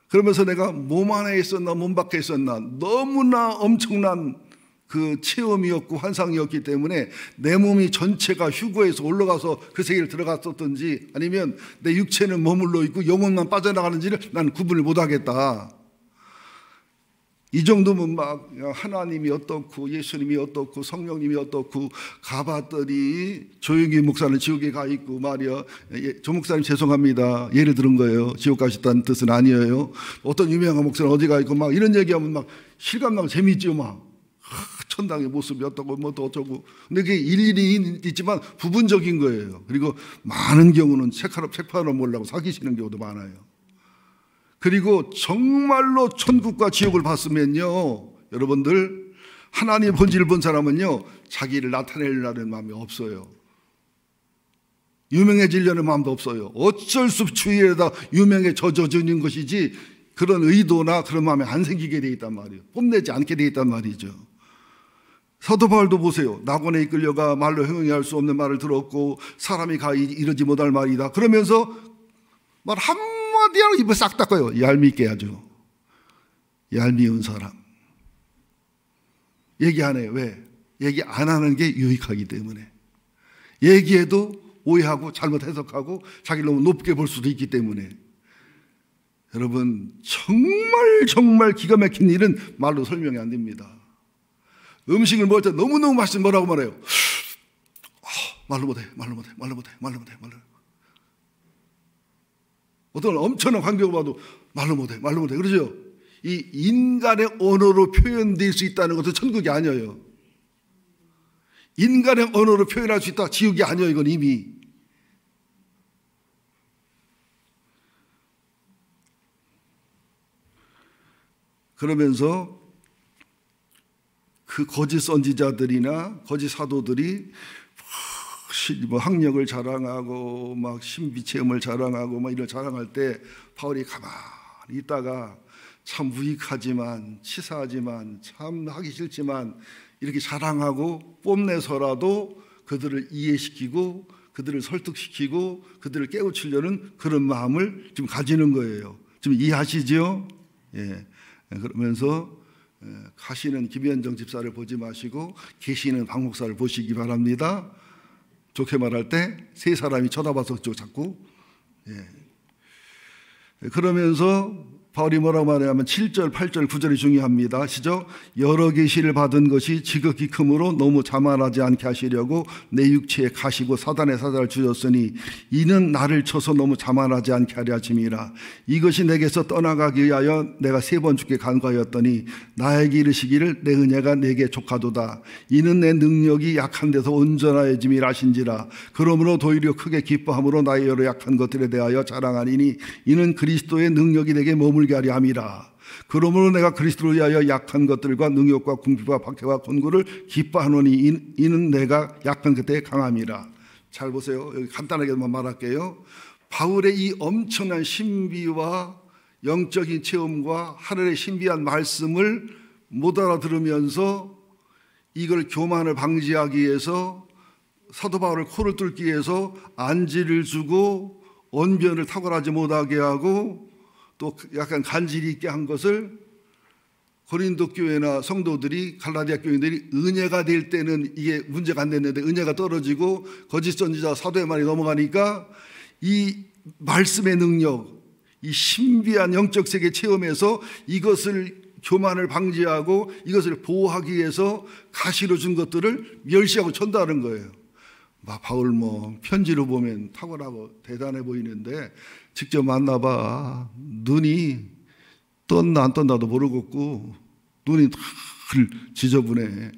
그러면서 내가 몸 안에 있었나 몸 밖에 있었나 너무나 엄청난 그 체험이었고 환상이었기 때문에 내 몸이 전체가 휴거해서 올라가서 그 세계를 들어갔었던지 아니면 내 육체는 머물러 있고 영혼만 빠져나가는지를 난 구분을 못하겠다. 이 정도면 막 하나님이 어떻고 예수님이 어떻고 성령님이 어떻고 가봤더니 조용히 목사는 지옥에 가 있고 말이야. 조 목사님 죄송합니다. 예를 들은 거예요. 지옥 가셨다는 뜻은 아니에요. 어떤 유명한 목사는 어디 가 있고 막 이런 얘기하면 막 실감나고 재미있죠 막. 천당의 모습이 어떻고 뭐 또 어쩌고. 근데 그게 일일이 있지만 부분적인 거예요. 그리고 많은 경우는 책 하나 몰라고 사귀시는 경우도 많아요. 그리고 정말로 천국과 지옥을 봤으면요 여러분들 하나님의 본질을 본 사람은요 자기를 나타내려는 마음이 없어요. 유명해지려는 마음도 없어요. 어쩔 수 없이 주위에다 유명해져주는 것이지 그런 의도나 그런 마음이 안 생기게 돼 있단 말이에요. 뽐내지 않게 돼 있단 말이죠. 사도 바울도 보세요. 낙원에 이끌려가 말로 형용할 수 없는 말을 들었고 사람이 이르지 못할 말이다. 그러면서 말 한마디 하고 입을 싹 닦아요. 얄밉게 아주. 얄미운 사람. 얘기 안 해요. 왜? 얘기 안 하는 게 유익하기 때문에. 얘기해도 오해하고 잘못 해석하고 자기를 너무 높게 볼 수도 있기 때문에. 여러분 정말 기가 막힌 일은 말로 설명이 안 됩니다. 음식을 먹을 때 너무너무 맛있으면 뭐라고 말해요? 말로 못해. 어떤 엄청난 광경을 봐도 말로 못해. 그러죠? 이 인간의 언어로 표현될 수 있다는 것은 천국이 아니에요. 인간의 언어로 표현할 수 있다. 지옥이 아니에요. 이건 이미. 그러면서 그 거짓 선지자들이나 거짓 사도들이 뭐 학력을 자랑하고 막 신비 체험을 자랑하고 막 이런 자랑할 때 바울이 가만히 있다가 참 무익하지만 치사하지만 참 하기 싫지만 이렇게 자랑하고 뽐내서라도 그들을 이해시키고 그들을 설득시키고 그들을 깨우치려는 그런 마음을 지금 가지는 거예요. 지금 이해하시죠? 예. 그러면서 가시는 김현정 집사를 보지 마시고 계시는 박 목사를 보시기 바랍니다. 좋게 말할 때 세 사람이 쳐다봐서 그쪽 자꾸. 그러면서 바울이 뭐라고 말하냐면 7절, 8절, 9절이 중요합니다. 아시죠? 여러 계시를 받은 것이 지극히 크므로 너무 자만하지 않게 하시려고 내 육체에 가시고 사단의 사자를 주셨으니 이는 나를 쳐서 너무 자만하지 않게 하려 하심이라. 이것이 내게서 떠나가기 위하여 내가 3번 주께 간구하였더니 나에게 이르시기를 내 은혜가 내게 족하도다. 이는 내 능력이 약한 데서 온전하여짐이라 하신지라. 그러므로 도리어 크게 기뻐함으로 나의 여러 약한 것들에 대하여 자랑하리니 이는 그리스도의 능력이 내게 머물게 하려 함이라. 그러므로 내가 그리스도를 위하여 약한 것들과 능욕과 궁핍과 박해와 곤고를 기뻐하노니 이는 내가 약한 그때에 강함이라. 잘 보세요. 여기 간단하게만 말할게요. 바울의 이 엄청난 신비와 영적인 체험과 하늘의 신비한 말씀을 못 알아들으면서 이걸 교만을 방지하기 위해서 사도 바울을 코를 뚫기 위해서 안지를 주고 언변을 탁월하지 못하게 하고 또 약간 간질이 있게 한 것을 고린도 교회나 성도들이 갈라디아 교인들이 은혜가 될 때는 이게 문제가 안 됐는데 은혜가 떨어지고 거짓 선지자 사도의 말이 넘어가니까 이 말씀의 능력, 이 신비한 영적 세계 체험에서 이것을 교만을 방지하고 이것을 보호하기 위해서 가시로 준 것들을 멸시하고 전달하는 거예요. 바울 뭐 편지로 보면 탁월하고 대단해 보이는데 직접 만나봐 눈이 떴나 안 떴나도 모르겠고 눈이 늘 지저분해.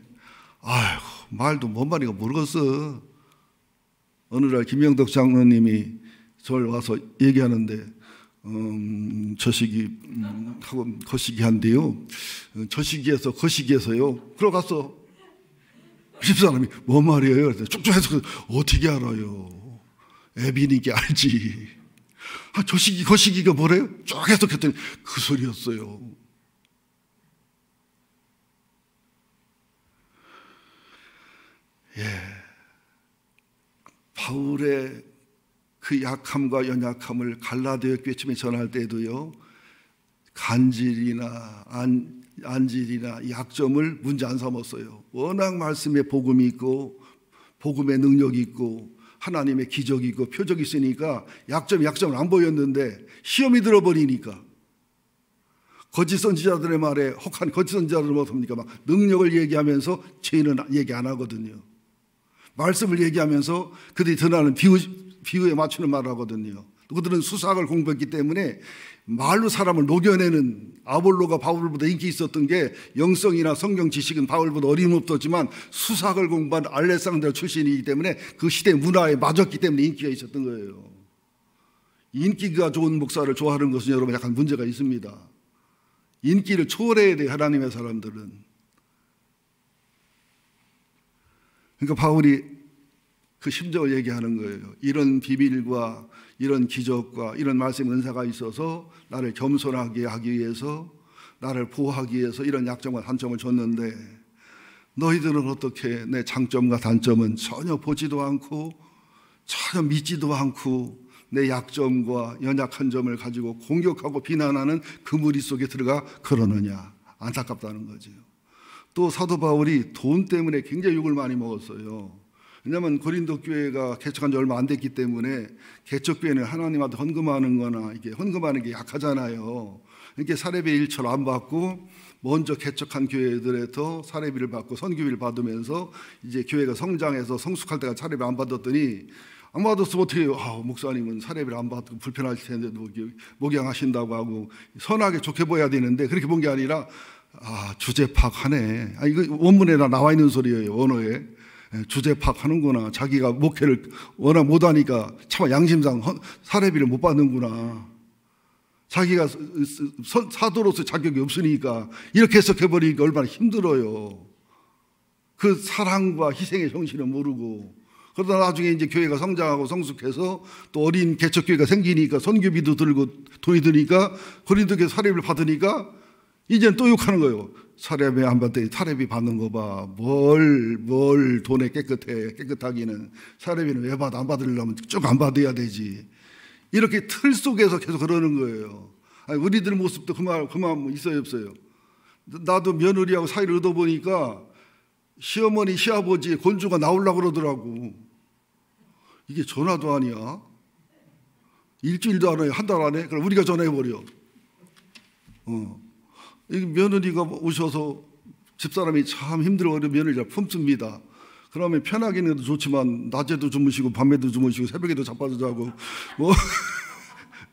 아이고 말도 뭔 말인가 모르겠어. 어느 날 김영덕 장로님이 저를 와서 얘기하는데 저 시기 하고 거시기 한대요. 저 시기에서 거시기에서요. 그러갔어. 집사람이 뭔 말이에요? 그래서 쭉쭉 해서 어떻게 알아요? 애비니까 알지. 저 시기 거시기가 뭐래요? 쭉 해석했더니 그 소리였어요. 예, 바울의 그 약함과 연약함을 갈라디아 교회쯤에 전할 때도요 간질이나 안질이나 약점을 문제 안 삼았어요. 워낙 말씀에 복음이 있고 복음의 능력이 있고 하나님의 기적이 있고 표적이 있으니까 약점을 안 보였는데 시험이 들어버리니까 거짓 선지자들의 말에 혹한 거짓 선지자들은 어떻습니까? 막 능력을 얘기하면서 죄는 얘기 안 하거든요. 말씀을 얘기하면서 그들이 드러나는 비유에 맞추는 말을 하거든요. 그들은 수사학을 공부했기 때문에 말로 사람을 녹여내는 아볼로가 바울보다 인기 있었던 게 영성이나 성경 지식은 바울보다 어림없었지만 수사학을 공부한 알렉산드라 출신이기 때문에 그 시대 문화에 맞았기 때문에 인기가 있었던 거예요. 인기가 좋은 목사를 좋아하는 것은 여러분 약간 문제가 있습니다. 인기를 초월해야 돼요. 하나님의 사람들은. 그러니까 바울이 그 심정을 얘기하는 거예요. 이런 비밀과 이런 기적과 이런 말씀의 은사가 있어서 나를 겸손하게 하기 위해서 나를 보호하기 위해서 이런 약점과 단점을 줬는데 너희들은 어떻게 내 장점과 단점은 전혀 보지도 않고 전혀 믿지도 않고 내 약점과 연약한 점을 가지고 공격하고 비난하는 그 무리 속에 들어가 그러느냐. 안타깝다는 거죠. 또 사도 바울이 돈 때문에 굉장히 욕을 많이 먹었어요. 왜냐하면 고린도 교회가 개척한 지 얼마 안 됐기 때문에 개척교회는 하나님한테 헌금하는 거나 이게 헌금하는 게 약하잖아요. 이렇게 사례비 일처를 안 받고 먼저 개척한 교회들에서 사례비를 받고 선교비를 받으면서 이제 교회가 성장해서 성숙할 때가 사례비 안 받았더니 안 받았으면 어떻게 해요? 목사님은 사례비를 안 받고 불편하실 텐데 목양하신다고 하고 선하게 좋게 보여야 되는데 그렇게 본 게 아니라 주제 파악하네. 이거 원문에 나와 있는 소리예요. 원어에. 주제 파악하는구나. 자기가 목회를 워낙 못하니까 참 양심상 사례비를 못 받는구나. 자기가 사도로서 자격이 없으니까 이렇게 해석해버리니까 얼마나 힘들어요. 그 사랑과 희생의 정신을 모르고. 그러다 나중에 이제 교회가 성장하고 성숙해서 또 어린 개척교회가 생기니까 선교비도 들고 돈이 드니까 고린도교회 사례비를 받으니까 이제는 또 욕하는 거예요. 사례비 안 받더니 사례비 받는 거 봐. 뭘 돈에 깨끗하기는. 사례비는 왜 받아? 안 받으려면 쭉 안 받아야 되지. 이렇게 틀 속에서 계속 그러는 거예요. 아니, 우리들 모습도 그만 있어요, 없어요? 나도 며느리하고 사이를 얻어보니까 시어머니, 시아버지 권주가 나오려고 그러더라고. 이게 전화도 아니야. 일주일도 안 해요. 한 달 안에. 그럼 우리가 전화해버려. 이 며느리가 오셔서 집사람이 참 힘들어하는 며느리가 품습니다. 그러면 편하기는 좋지만 낮에도 주무시고 밤에도 주무시고 새벽에도 자빠져 자고 뭐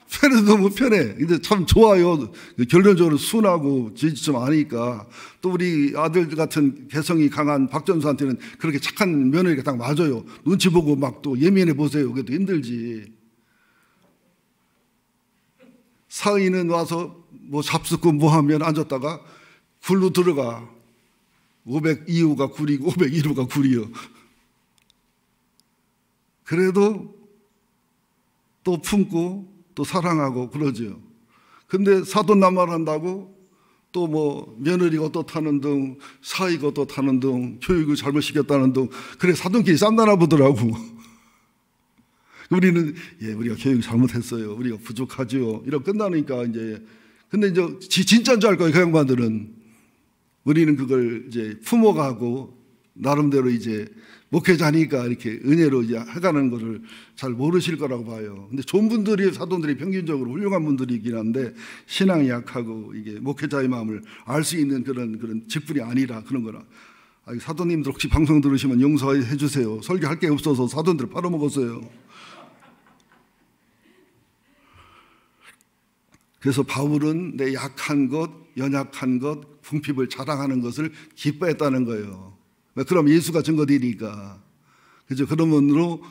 편해도 너무 편해. 근데 참 좋아요. 결론적으로 순하고 지지 좀 아니까. 또 우리 아들 같은 개성이 강한 박전수한테는 그렇게 착한 며느리가 딱 맞아요. 눈치 보고 막 또 예민해 보세요. 그래도 힘들지. 사위는 와서 뭐 잡숫고 뭐 하면 앉았다가 굴로 들어가. 502호가 굴이고 501호가 굴이요. 그래도 또 품고 또 사랑하고 그러죠. 근데 사돈남말 한다고 또 뭐 며느리가 어떻다는 등, 사위가 어떻다는 등, 교육을 잘못 시켰다는 등, 그래 사돈끼리 쌈나나 보더라고. 우리는 우리가 교육 잘못했어요. 우리가 부족하죠. 이러고 끝나니까 이제. 근데 이제 진짜인 줄 알 거예요. 그 양반들은. 우리는 그걸 이제 품어가고 나름대로 이제 목회자니까 이렇게 은혜로 이제 해가는 것을 잘 모르실 거라고 봐요. 근데 좋은 분들이, 사돈들이 평균적으로 훌륭한 분들이긴 한데 신앙이 약하고 이게 목회자의 마음을 알 수 있는 그런 직분이 아니라 그런 거라. 사도님들 혹시 방송 들으시면 용서해 주세요. 설교할 게 없어서 사돈들 팔아먹었어요. 그래서 바울은 내 약한 것, 연약한 것, 궁핍을 자랑하는 것을 기뻐했다는 거예요. 그럼 예수가 증거되니까. 그죠? 그러므로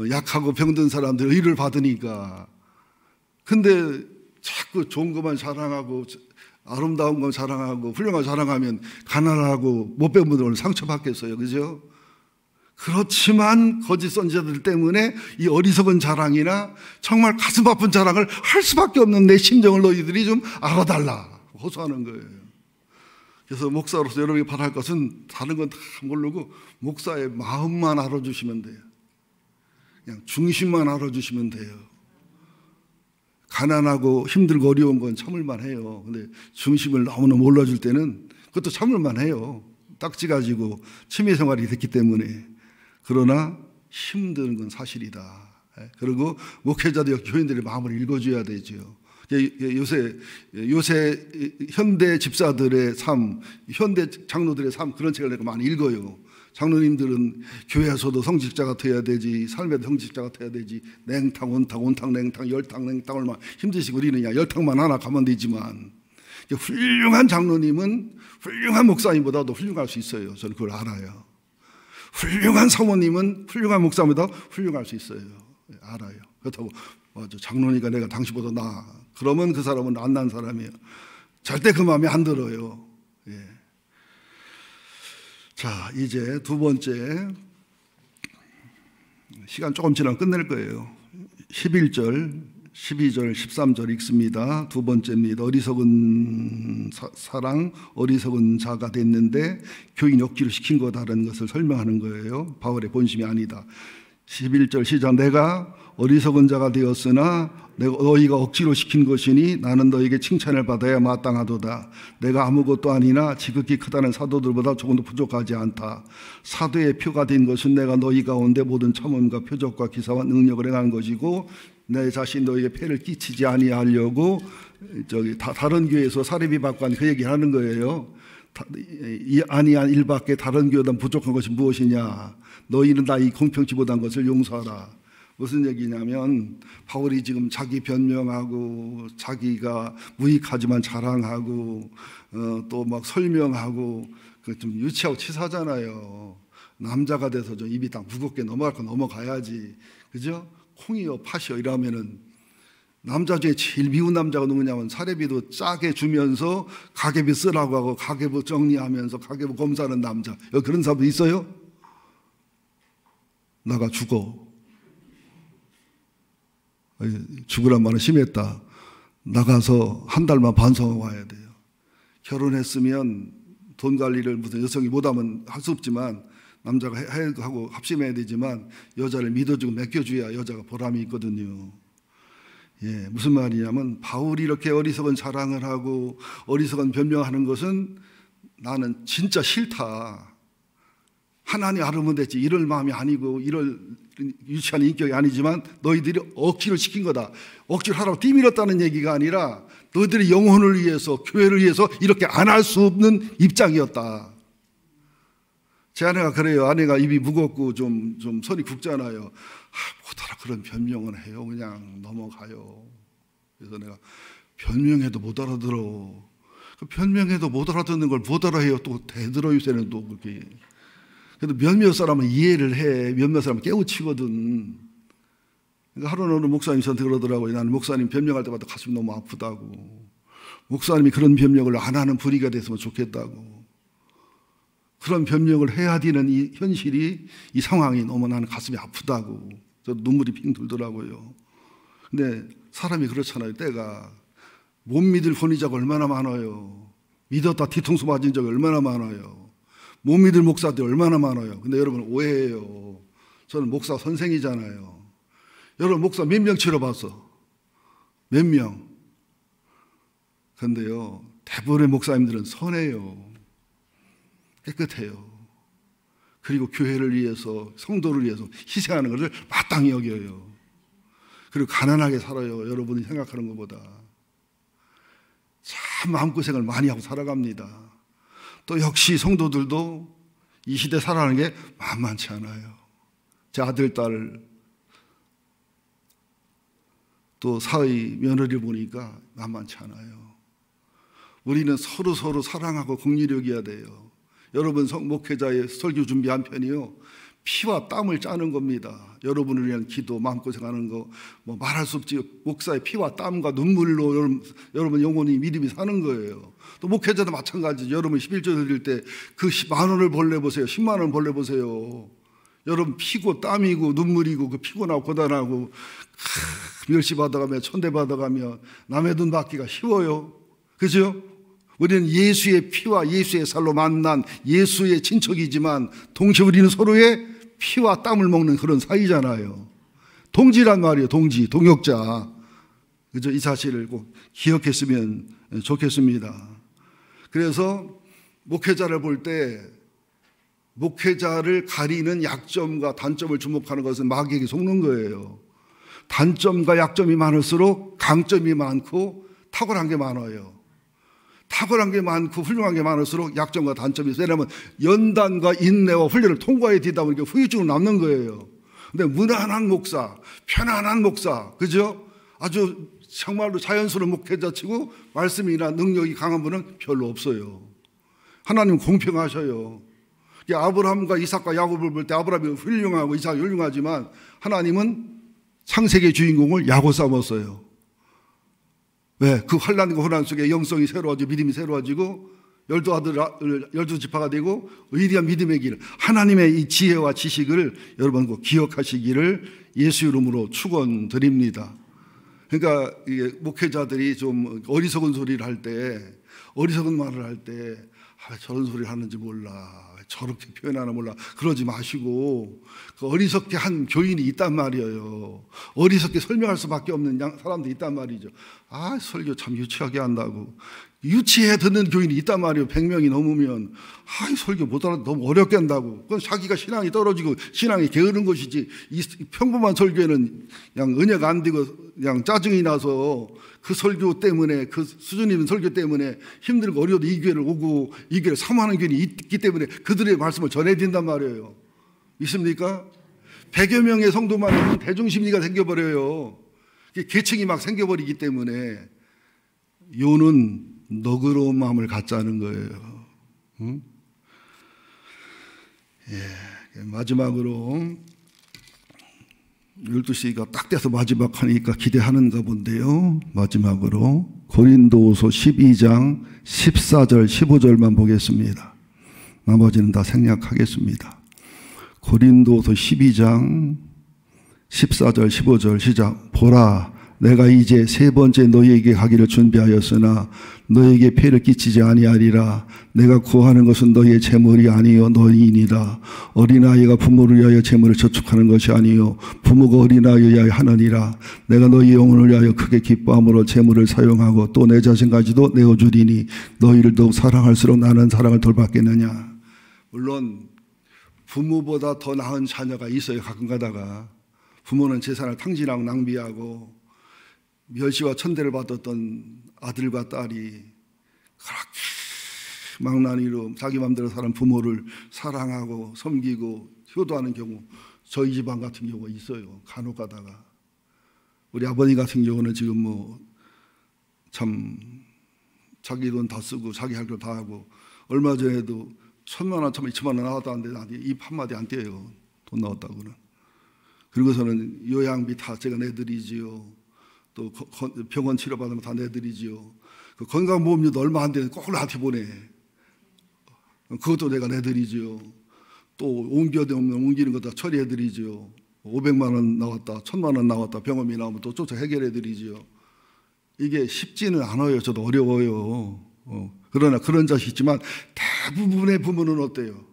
약하고 병든 사람들 의를 받으니까. 근데 자꾸 좋은 것만 자랑하고 아름다운 것 자랑하고 훌륭한 거 자랑하면 가난하고 못 배운 분들은 상처받겠어요. 그죠? 그렇지만 거짓 선지자들 때문에 이 어리석은 자랑이나 정말 가슴 아픈 자랑을 할 수밖에 없는 내 심정을 너희들이 좀 알아달라 호소하는 거예요. 그래서 목사로서 여러분이 바랄 것은 다른 건 다 모르고 목사의 마음만 알아주시면 돼요. 그냥 중심만 알아주시면 돼요. 가난하고 힘들고 어려운 건 참을만 해요. 근데 중심을 너무나 몰라줄 때는 그것도 참을만 해요. 딱지 가지고 취미 생활이 됐기 때문에. 그러나 힘든 건 사실이다. 그리고 목회자들, 교인들의 마음을 읽어줘야 되죠. 요새 현대 집사들의 삶, 현대 장로들의 삶, 그런 책을 내가 많이 읽어요. 장로님들은 교회에서도 성직자가 돼야 되지, 삶에도 성직자가 돼야 되지, 냉탕, 온탕, 냉탕, 열탕, 냉탕, 얼마나 힘드시고 우리는 야 열탕만 하나 가면 되지만 훌륭한 장로님은 훌륭한 목사님보다도 훌륭할 수 있어요. 저는 그걸 알아요. 훌륭한 사모님은 훌륭한 목사보다 훌륭할 수 있어요. 알아요. 그렇다고 맞아, 장로니까 내가 당신보다 나아. 그러면 그 사람은 안 난 사람이에요. 절대 그 마음에 안 들어요. 예. 자, 이제 두 번째, 시간 조금 지나면 끝낼 거예요. 11절, 12절, 13절 읽습니다. 두 번째입니다. 어리석은 사랑, 어리석은 자가 됐는데 교인 억지로 시킨 거다라는 것을 설명하는 거예요. 바울의 본심이 아니다. 11절 시작. 내가 어리석은 자가 되었으나 너희가 억지로 시킨 것이니 나는 너희에게 칭찬을 받아야 마땅하도다. 내가 아무것도 아니나 지극히 크다는 사도들보다 조금도 부족하지 않다. 사도의 표가 된 것은 내가 너희 가운데 모든 참음과 표적과 기사와 능력을 행한 것이고 내 자신 너희에게 폐를 끼치지 아니하려고 다른 교회에서 사례비 받고 한 그 얘기를 하는 거예요. 아니한 일밖에 다른 교회보다 부족한 것이 무엇이냐. 너희는 나의 공평치 못한 것을 용서하라. 무슨 얘기냐면 바울이 지금 자기 변명하고 자기가 무익하지만 자랑하고 또 막 설명하고 좀 유치하고 치사하잖아요. 남자가 돼서 좀 입이 딱 무겁게 넘어갈 거 넘어가야지. 그죠? 콩이요, 팥이요 이러면은 남자 중에 제일 미운 남자가 누구냐면 사례비도 짜게 주면서 가계부 쓰라고 하고 가계부 정리하면서 가계부 검사하는 남자. 여기 그런 사람도 있어요? 나가 죽어. 죽으란 말은 심했다. 나가서 한 달만 반성하고 와야 돼요. 결혼했으면 돈 관리를 무슨 여성이 못하면 할 수 없지만 남자가 하고 합심해야 되지만 여자를 믿어주고 맡겨줘야 여자가 보람이 있거든요. 예, 무슨 말이냐면 바울이 이렇게 어리석은 자랑을 하고 어리석은 변명하는 것은 나는 진짜 싫다. 하나님 알으면 됐지. 이럴 마음이 아니고 이럴 유치한 인격이 아니지만 너희들이 억지로 시킨 거다. 억지로 하라고 뛰밀었다는 얘기가 아니라 너희들의 영혼을 위해서 교회를 위해서 이렇게 안 할 수 없는 입장이었다. 제 아내가 그래요. 아내가 입이 무겁고 좀 선이 굵잖아요. 못 알아 그런 변명은 해요. 그냥 넘어가요. 그래서 내가 변명해도 못 알아들어. 그 변명해도 못 알아듣는 걸 못 알아해요. 또 대들어 요새는 또 그렇게. 그래도 몇몇 사람은 이해를 해. 몇몇 사람은 깨우치거든. 그러니까 하루는 어느 목사님 저한테 그러더라고요. 나는 목사님 변명할 때마다 가슴이 너무 아프다고. 목사님이 그런 변명을 안 하는 분위기가 됐으면 좋겠다고. 그런 변명을 해야 되는 이 현실이, 이 상황이 너무 나는 가슴이 아프다고. 저도 눈물이 핑 돌더라고요. 근데 사람이 그렇잖아요. 때가 못 믿을 권위자가 얼마나 많아요. 믿었다 뒤통수 맞은 적이 얼마나 많아요. 못 믿을 목사들이 얼마나 많아요. 근데 여러분 오해해요. 저는 목사 선생이잖아요. 여러분 목사 몇 명 치러봤어? 몇 명? 근데요 대부분의 목사님들은 선해요. 깨끗해요. 그리고 교회를 위해서 성도를 위해서 희생하는 것을 마땅히 여겨요. 그리고 가난하게 살아요. 여러분이 생각하는 것보다. 참 마음고생을 많이 하고 살아갑니다. 또 역시 성도들도 이 시대 살아가는 게 만만치 않아요. 제 아들, 딸, 또 사위, 며느리를 보니까 만만치 않아요. 우리는 서로 사랑하고 긍휼히 여겨야 돼요. 여러분 목회자의 설교 준비한 편이요. 피와 땀을 짜는 겁니다. 여러분을 위한 기도, 마음고생하는 거 뭐 말할 수 없지. 목사의 피와 땀과 눈물로 여러분 영혼이 믿음이 사는 거예요. 또 목회자도 마찬가지죠. 여러분 11조 드릴 때 그 10,000원을 벌려 보세요. 10만 원 벌려 보세요. 여러분 피고 땀이고 눈물이고 그 피곤하고 고단하고 멸시 받아가며 천대 받아가며 남의 돈 받기가 쉬워요. 그죠? 우리는 예수의 피와 예수의 살로 만난 예수의 친척이지만 동시에 우리는 서로의 피와 땀을 먹는 그런 사이잖아요. 동지란 말이에요. 동지, 동역자. 그죠? 이 사실을 꼭 기억했으면 좋겠습니다. 그래서 목회자를 볼 때 목회자를 가리는 약점과 단점을 주목하는 것은 마귀에게 속는 거예요. 단점과 약점이 많을수록 강점이 많고 탁월한 게 많아요. 탁월한 게 많고 훌륭한 게 많을수록 약점과 단점이 있어요. 왜냐하면 연단과 인내와 훈련을 통과해야 되다 보니까 후유증은 남는 거예요. 근데 무난한 목사, 편안한 목사, 그죠? 아주 정말로 자연스러운 목회자 치고 말씀이나 능력이 강한 분은 별로 없어요. 하나님 공평하셔요. 아브라함과 이삭과 야곱을 볼 때 아브라함이 훌륭하고 이삭이 훌륭하지만 하나님은 창세기의 주인공을 야곱 삼았어요. 왜? 그 환난과 고난 속에 영성이 새로워지고 믿음이 새로워지고 12지파가 되고 위대한 믿음의 길, 하나님의 이 지혜와 지식을 여러분 꼭 기억하시기를 예수 이름으로 축원드립니다. 그러니까 이게 목회자들이 좀 어리석은 소리를 할 때, 어리석은 말을 할 때 저런 소리를 하는지 몰라, 저렇게 표현하나 몰라, 그러지 마시고 그 어리석게 한 교인이 있단 말이에요. 어리석게 설명할 수밖에 없는 사람도 있단 말이죠. 아, 설교 참 유치하게 한다고. 유치해 듣는 교인이 있단 말이에요. 100명이 넘으면 아, 설교 못 알아 너무 어렵게 한다고. 그건 자기가 신앙이 떨어지고 신앙이 게으른 것이지, 이 평범한 설교에는 그냥 은혜가 안 되고 그냥 짜증이 나서 그 설교 때문에, 그 수준 있는 설교 때문에 힘들고 어려워도 이 교회를 오고 이 교회를 사모하는 교인이 있기 때문에 그들의 말씀을 전해야 된단 말이에요. 있습니까? 100여 명의 성도만 있는 대중심리가 생겨버려요. 계층이 막 생겨버리기 때문에 요는 너그러운 마음을 갖자는 거예요. 응? 예. 마지막으로 12시가 딱 돼서 마지막 하니까 기대하는가 본데요. 마지막으로 고린도후서 12장 14절 15절만 보겠습니다. 나머지는 다 생략하겠습니다. 고린도후서 12장 14절 15절 시작. 보라, 내가 이제 세 번째 너희에게 가기를 준비하였으나 너희에게 폐를 끼치지 아니하리라. 내가 구하는 것은 너희의 재물이 아니요 너희이니라. 어린아이가 부모를 위하여 재물을 저축하는 것이 아니요 부모가 어린아이를 위하여 하느니라. 내가 너희 영혼을 위하여 크게 기뻐함으로 재물을 사용하고 또 내 자신까지도 내어주리니 너희를 더욱 사랑할수록 나는 사랑을 덜 받겠느냐. 물론 부모보다 더 나은 자녀가 있어요. 가끔 가다가 부모는 재산을 탕진하고 낭비하고 멸시와 천대를 받았던 아들과 딸이 그렇게 망나니로 자기 마음대로 사는 부모를 사랑하고 섬기고 효도하는 경우 저희 집안 같은 경우가 있어요. 간혹 가다가 우리 아버님 같은 경우는 지금 뭐 참 자기 돈 다 쓰고 자기 할 걸 다 하고 얼마 전에도 1,000만 원, 2천만 원 나왔다는데 입 한마디 안 떼요. 돈 나왔다고는. 그리고서는 요양비 다 제가 내드리지요. 또 병원 치료받으면 다 내드리지요. 그 건강보험료도 얼마 안 되는 꼭 나한테 보내. 그것도 내가 내드리지요. 또 옮겨되면 옮기는 거 다 처리해드리지요. 500만 원 나왔다, 1,000만 원 나왔다, 병원비 나오면 또 쫓아 해결해드리지요. 이게 쉽지는 않아요. 저도 어려워요. 그러나 그런 자식 있지만 대부분의 부모는 어때요?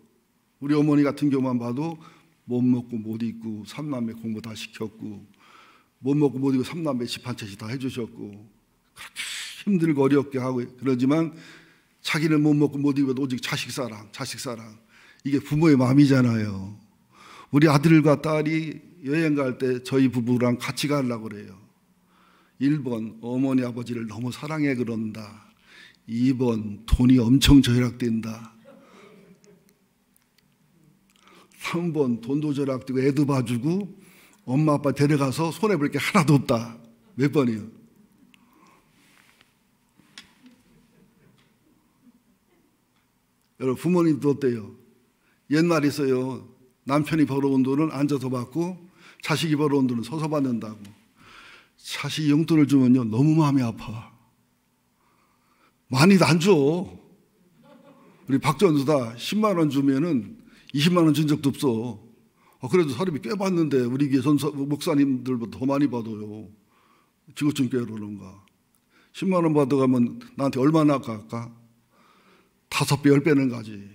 우리 어머니 같은 경우만 봐도 못 먹고 못 입고 삼남매 공부 다 시켰고 못 먹고 못 입고 삼남매 집 한 채씩 다 해주셨고 그렇게 힘들고 어렵게 하고 그러지만 자기는 못 먹고 못 입어도 오직 자식 사랑 이게 부모의 마음이잖아요. 우리 아들과 딸이 여행 갈 때 저희 부부랑 같이 가려고 그래요. 1번 어머니 아버지를 너무 사랑해 그런다. 2번 돈이 엄청 절약된다. 3번 돈도 절약되고 애도 봐주고 엄마 아빠 데려가서 손해볼 게 하나도 없다. 몇 번이요? 여러분 부모님도 어때요? 옛날에 있어요. 남편이 벌어온 돈은 앉아서 받고 자식이 벌어온 돈은 서서 받는다고. 자식이 용돈을 주면요 너무 마음이 아파. 많이도 안 줘. 우리 박전수다 10만 원 주면은 20만 원 준 적도 없어. 그래도 사람이 꽤 받는데 우리 교회 목사님들보다 더 많이 받아요. 지구촌교회로 그런가. 10만 원 받아가면 나한테 얼마나 아까울까? 5배, 10배는 가지.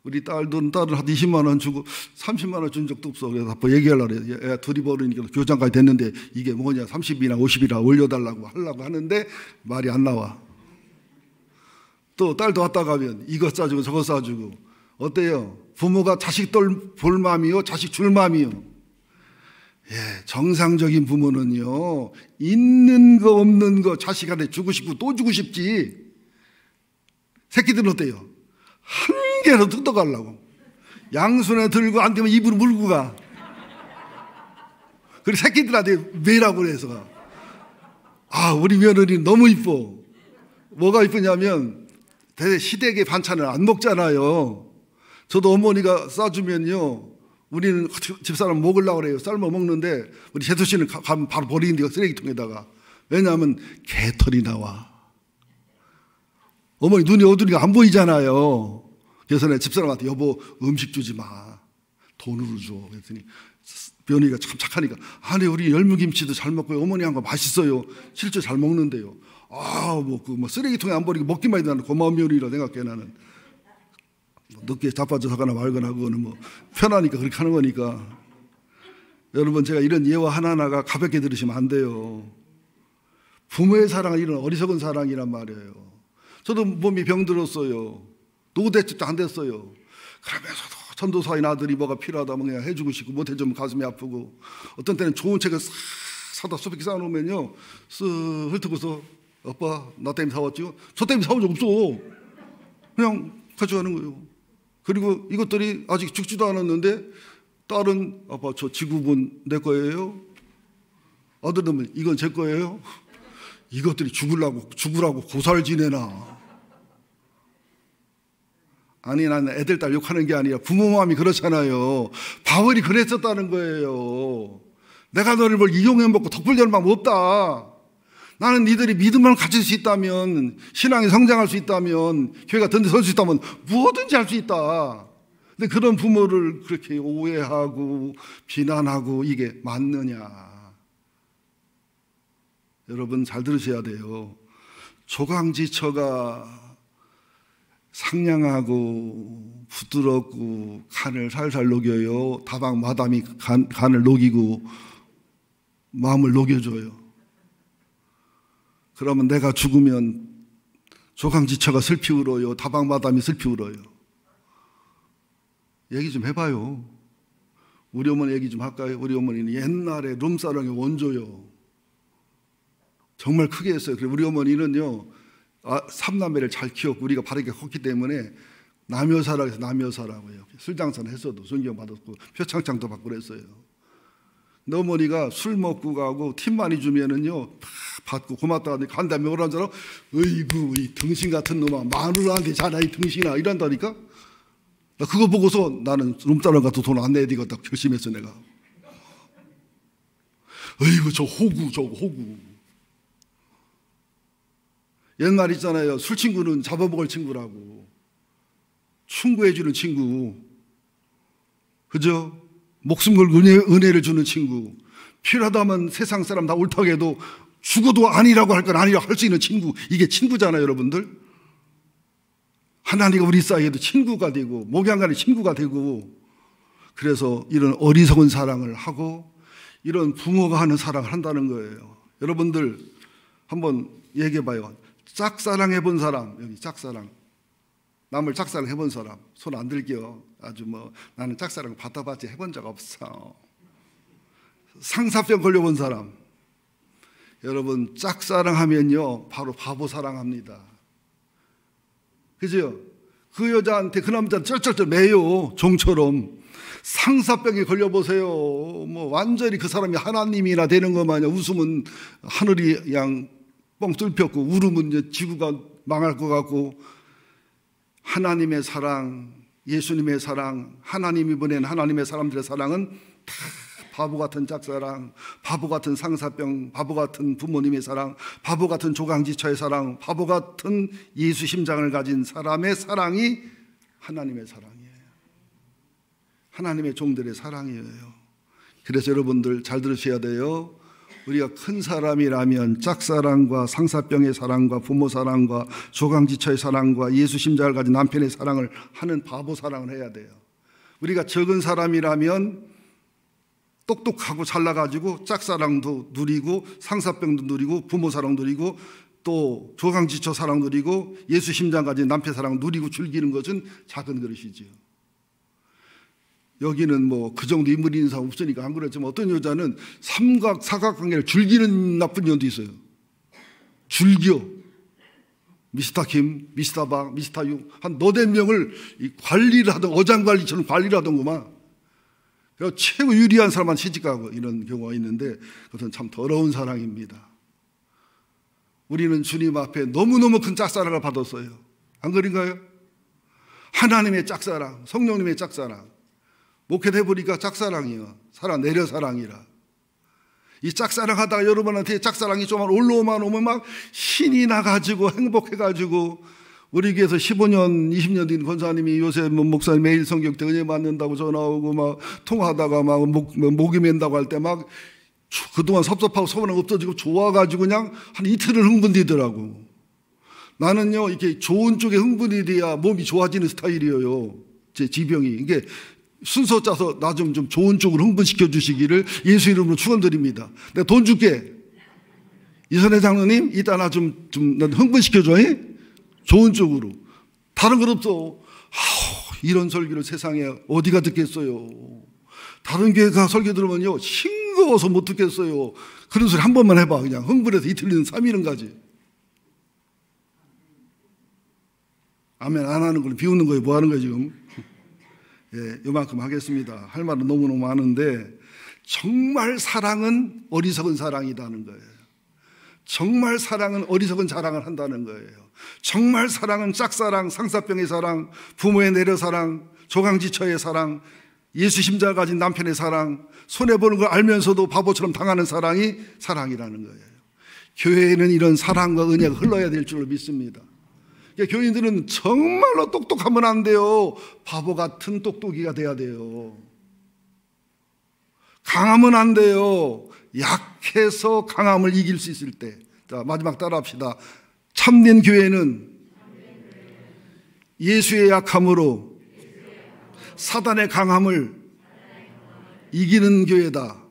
우리 딸은 한 20만 원 주고 30만 원 준 적도 없어. 그래서 아빠 얘기하려고 그래. 애 둘이 벌으니까 교장까지 됐는데 이게 뭐냐 30이나 50이나 올려달라고 하려고 하는데 말이 안 나와. 또 딸도 왔다 가면 이것 싸주고 저것 싸주고 어때요? 부모가 자식 볼 마음이요 자식 줄 마음이요. 예, 정상적인 부모는요 있는 거 없는 거 자식한테 주고 싶고 또 주고 싶지. 새끼들은 어때요? 한 개로 뜯어가려고 양손에 들고 안 되면 입으로 물고 가. 그리고 새끼들한테 매라고 그래서 우리 며느리 너무 이뻐. 뭐가 이쁘냐면 시댁의 반찬을 안 먹잖아요. 저도 어머니가 싸주면요 우리는 집사람 먹으려고 그래요. 삶아 먹는데 우리 재수 씨는 가면 바로 버리는데요 쓰레기통에다가. 왜냐하면 개털이 나와. 어머니 눈이 어두니까 안 보이잖아요. 그래서 내 집사람한테 여보 음식 주지 마. 돈으로 줘. 그랬더니 며느리가 참 착하니까 아니 우리 열무김치도 잘 먹고요. 어머니 한 거 맛있어요. 실제 잘 먹는데요. 쓰레기통에 안 버리고 먹기만 해도 나는 고마운 며느리라 생각해. 나는 늦게 자빠져서 가나 말거나 그거는 뭐 편하니까 그렇게 하는 거니까. 여러분 제가 이런 예화 하나하나가 가볍게 들으시면 안 돼요. 부모의 사랑은 이런 어리석은 사랑이란 말이에요. 저도 몸이 병들었어요. 노후대책도 안 됐어요. 그러면서도 전도사인 아들이 뭐가 필요하다면 그냥 해주고 싶고 못 해주면 가슴이 아프고 어떤 때는 좋은 책을 싹 사다 수백개 쌓아놓으면요 쓱 훑고서 아빠 나 때문에 사왔지요? 저 때문에 사온 적 없어. 그냥 가져가는 거예요. 그리고 이것들이 아직 죽지도 않았는데 딸은 아빠 저 지구본 내 거예요? 아들은 이건 제 거예요? 이것들이 죽으라고 고사를 지내나. 아니, 나는 애들 딸 욕하는 게 아니라 부모 마음이 그렇잖아요. 바울이 그랬었다는 거예요. 내가 너를 뭘 이용해먹고 덕불 마음 없다. 나는 니들이 믿음을 가질 수 있다면, 신앙이 성장할 수 있다면, 교회가 든든할 수 있다면 무엇든지 할 수 있다. 근데 그런 부모를 그렇게 오해하고 비난하고 이게 맞느냐. 여러분 잘 들으셔야 돼요. 조강지처가 상냥하고 부드럽고 간을 살살 녹여요. 다방 마담이 간을 녹이고 마음을 녹여줘요. 그러면 내가 죽으면 조강지처가 슬피 울어요. 다방 마담이 슬피 울어요. 얘기 좀 해봐요. 우리 어머니 얘기 좀 할까요? 우리 어머니는 옛날에 룸사랑의 원조요. 정말 크게 했어요. 그래서 우리 어머니는요, 삼남매를 잘 키웠고 우리가 바르게 컸기 때문에 남여사라고 해서 남여사라고 해요. 술장사는 했어도 존경 받았고 표창장도 받고 그랬어요. 너 어머니가 술 먹고 가고 팁 많이 주면은요 받고 고맙다 하는데 간 다음에 오라는 사람, 어이구 이 등신 같은 놈아 마누라한테 자라 이 등신아 이란다니까. 나 그거 보고서 나는 룸사람 같은 돈 안 내야 되겠다 결심했어 내가. 어이구 저 호구 저거 호구. 옛말 있잖아요. 술 친구는 잡아먹을 친구라고. 충고해주는 친구. 그죠? 목숨 걸고 은혜를 주는 친구. 필요하다면 세상 사람 다 옳다고 해도 죽어도 아니라고 할 건 아니라고 할 수 있는 친구. 이게 친구잖아요, 여러분들. 하나님과 우리 사이에도 친구가 되고 목양간에 친구가 되고 그래서 이런 어리석은 사랑을 하고 이런 부모가 하는 사랑을 한다는 거예요. 여러분들 한번 얘기해봐요. 짝사랑 해본 사람, 여기 짝사랑. 남을 짝사랑 해본 사람, 손 안 들게요. 아주 나는 짝사랑 받아봤지 해본 적 없어. 상사병 걸려본 사람. 여러분, 짝사랑 하면요, 바로 바보 사랑합니다. 그죠? 그 여자한테 그 남자는 쩔쩔쩔 매요, 종처럼. 상사병에 걸려보세요. 완전히 그 사람이 하나님이나 되는 것 마냥 웃으면 하늘이 그냥 뻥 뚫혔고 울으면 이제 지구가 망할 것 같고 하나님의 사랑, 예수님의 사랑, 하나님이 보낸 하나님의 사람들의 사랑은 다 바보 같은 짝사랑, 바보 같은 상사병, 바보 같은 부모님의 사랑, 바보 같은 조강지처의 사랑, 바보 같은 예수 심장을 가진 사람의 사랑이 하나님의 사랑이에요. 하나님의 종들의 사랑이에요. 그래서 여러분들 잘 들으셔야 돼요. 우리가 큰 사람이라면 짝사랑과 상사병의 사랑과 부모 사랑과 조강지처의 사랑과 예수 심장을 가진 남편의 사랑을 하는 바보 사랑을 해야 돼요. 우리가 적은 사람이라면 똑똑하고 잘나가지고 짝사랑도 누리고 상사병도 누리고 부모 사랑 누리고 또 조강지처 사랑 누리고 예수 심장 가진 남편 사랑 누리고 즐기는 것은 작은 그릇이지요. 여기는 그 정도 인물 있는 사람 없으니까 안 그렇지만 어떤 여자는 삼각 사각관계를 즐기는 나쁜 년도 있어요. 즐겨. 미스터 김, 미스터 박, 미스터 유 한 너댓 명을 관리를 하던 어장관리처럼 관리를 하던구만. 그래서 최고 유리한 사람만 시집가고 이런 경우가 있는데 그것은 참 더러운 사랑입니다. 우리는 주님 앞에 너무너무 큰 짝사랑을 받았어요. 안 그런가요? 하나님의 짝사랑, 성령님의 짝사랑. 목회돼 보니까 짝사랑이요. 사랑 내려 사랑이라. 이 짝사랑 하다가 여러분한테 짝사랑이 좀 올라오면 막 신이 나가지고 행복해가지고 우리 교회에서 15년, 20년 된 권사님이 요새 목사님 매일 성경 때 은혜 받는다고 전화 오고 막 통화하다가 막 목이 맨다고 할 때 막 그동안 섭섭하고 서운한 거 없어지고 좋아가지고 그냥 한 이틀은 흥분되더라고. 나는요, 이렇게 좋은 쪽에 흥분이 돼야 몸이 좋아지는 스타일이에요. 제 지병이. 이게 순서 짜서 나 좀 좋은 쪽으로 흥분시켜 주시기를 예수 이름으로 축원드립니다. 내가 돈 줄게. 이선혜 장로님, 이따 나 좀 흥분시켜 줘. 좋은 쪽으로. 다른 건 없어. 이런 설교를 세상에 어디가 듣겠어요. 다른 교회 가 설교 들으면요, 싱거워서 못 듣겠어요. 그런 소리 한 번만 해봐. 그냥 흥분해서 이틀이든 3일은 가지. 아멘 안 하는 걸 비웃는 거예요. 뭐 하는 거예요 지금? 예, 요만큼 하겠습니다. 할 말은 너무너무 많은데 정말 사랑은 어리석은 사랑이라는 거예요. 정말 사랑은 어리석은 자랑을 한다는 거예요. 정말 사랑은 짝사랑, 상사병의 사랑, 부모의 내려사랑, 조강지처의 사랑, 예수 심장을 가진 남편의 사랑, 손해보는 걸 알면서도 바보처럼 당하는 사랑이 사랑이라는 거예요. 교회에는 이런 사랑과 은혜가 흘러야 될 줄로 믿습니다. 그러니까 교인들은 정말로 똑똑하면 안 돼요. 바보 같은 똑똑이가 돼야 돼요. 강하면 안 돼요. 약해서 강함을 이길 수 있을 때. 자, 마지막 따라합시다. 참된 교회는 예수의 약함으로 사단의 강함을 이기는 교회다.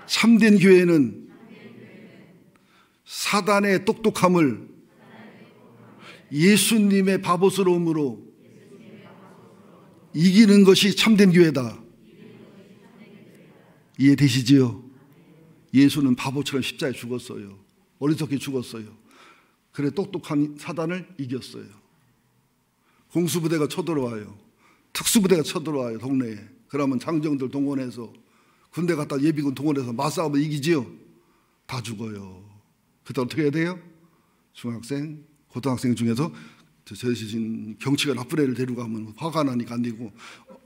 참된 교회는 사단의 똑똑함을 예수님의 바보스러움으로 이기는 것이 참된 교회다. 이해되시지요? 예수는 바보처럼 십자가에 죽었어요. 어리석게 죽었어요. 그래 똑똑한 사단을 이겼어요. 공수부대가 쳐들어와요. 특수부대가 쳐들어와요. 동네에. 그러면 장정들 동원해서 군대 갔다 예비군 동원해서 맞싸움을 이기지요? 다 죽어요. 그때 어떻게 해야 돼요? 중학생, 고등학생 중에서 저 경치가 나쁜 애를 데려가면 화가 나니까 안 되고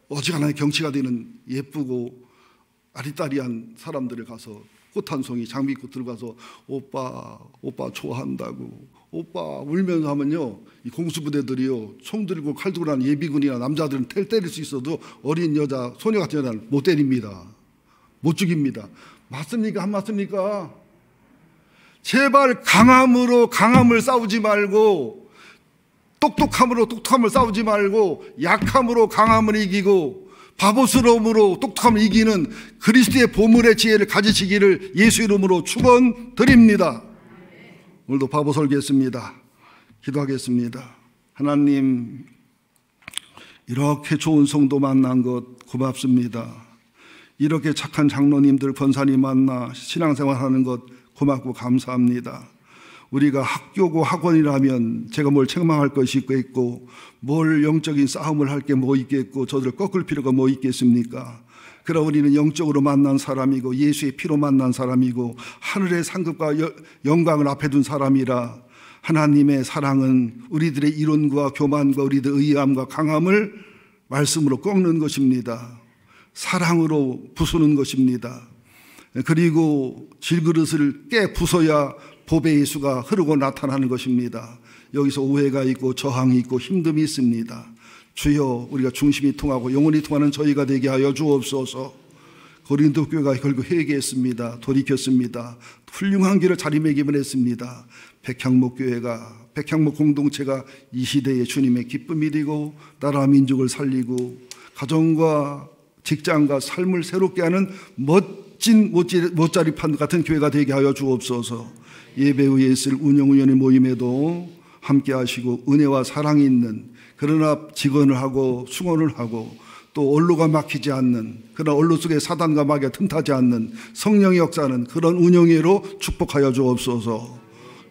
어지간하게 경치가 되는 예쁘고 아리따리한 사람들을 가서 꽃 한 송이 장미 입고 들어가서 오빠 좋아한다고 오빠 울면서 하면요, 이 공수부대들이요 총 들고 칼 들고 나는 예비군이나 남자들은 때릴 수 있어도 어린 여자 소녀 같은 여자는 못 때립니다. 못 죽입니다. 맞습니까? 안 맞습니까? 제발 강함으로 강함을 싸우지 말고, 똑똑함으로 똑똑함을 싸우지 말고, 약함으로 강함을 이기고 바보스러움으로 똑똑함을 이기는 그리스도의 보물의 지혜를 가지시기를 예수 이름으로 축원드립니다. 오늘도 바보 설교했습니다. 기도하겠습니다. 하나님, 이렇게 좋은 성도 만난 것 고맙습니다. 이렇게 착한 장로님들, 권사님 만나 신앙생활하는 것 고맙고 감사합니다. 우리가 학교고 학원이라면 제가 뭘 책망할 것이 있겠고 뭘 영적인 싸움을 할 게 뭐 있겠고 저들을 꺾을 필요가 뭐 있겠습니까? 그러나 우리는 영적으로 만난 사람이고 예수의 피로 만난 사람이고 하늘의 상급과 영광을 앞에 둔 사람이라 하나님의 사랑은 우리들의 이론과 교만과 우리들의 의함과 강함을 말씀으로 꺾는 것입니다. 사랑으로 부수는 것입니다. 그리고 질그릇을 깨 부숴야 보배 예수가 흐르고 나타나는 것입니다. 여기서 오해가 있고 저항이 있고 힘듦이 있습니다. 주여, 우리가 중심이 통하고 영혼이 통하는 저희가 되게 하여 주옵소서. 고린도 교회가 결국 회개했습니다. 돌이켰습니다. 훌륭한 길을 자리매김을 했습니다. 백향목교회가, 백향목 공동체가 이 시대의 주님의 기쁨이 되고 나라 민족을 살리고 가정과 직장과 삶을 새롭게 하는 멋진 못자리판 같은 교회가 되게 하여 주옵소서. 예배 후에 있을 운영위원회 모임에도 함께 하시고 은혜와 사랑이 있는, 그러나 직언을 하고 승언을 하고 또 언로가 막히지 않는, 그러나 언로 속에 사단과 마귀가 틈타지 않는 성령의 역사는 그런 운영회로 축복하여 주옵소서.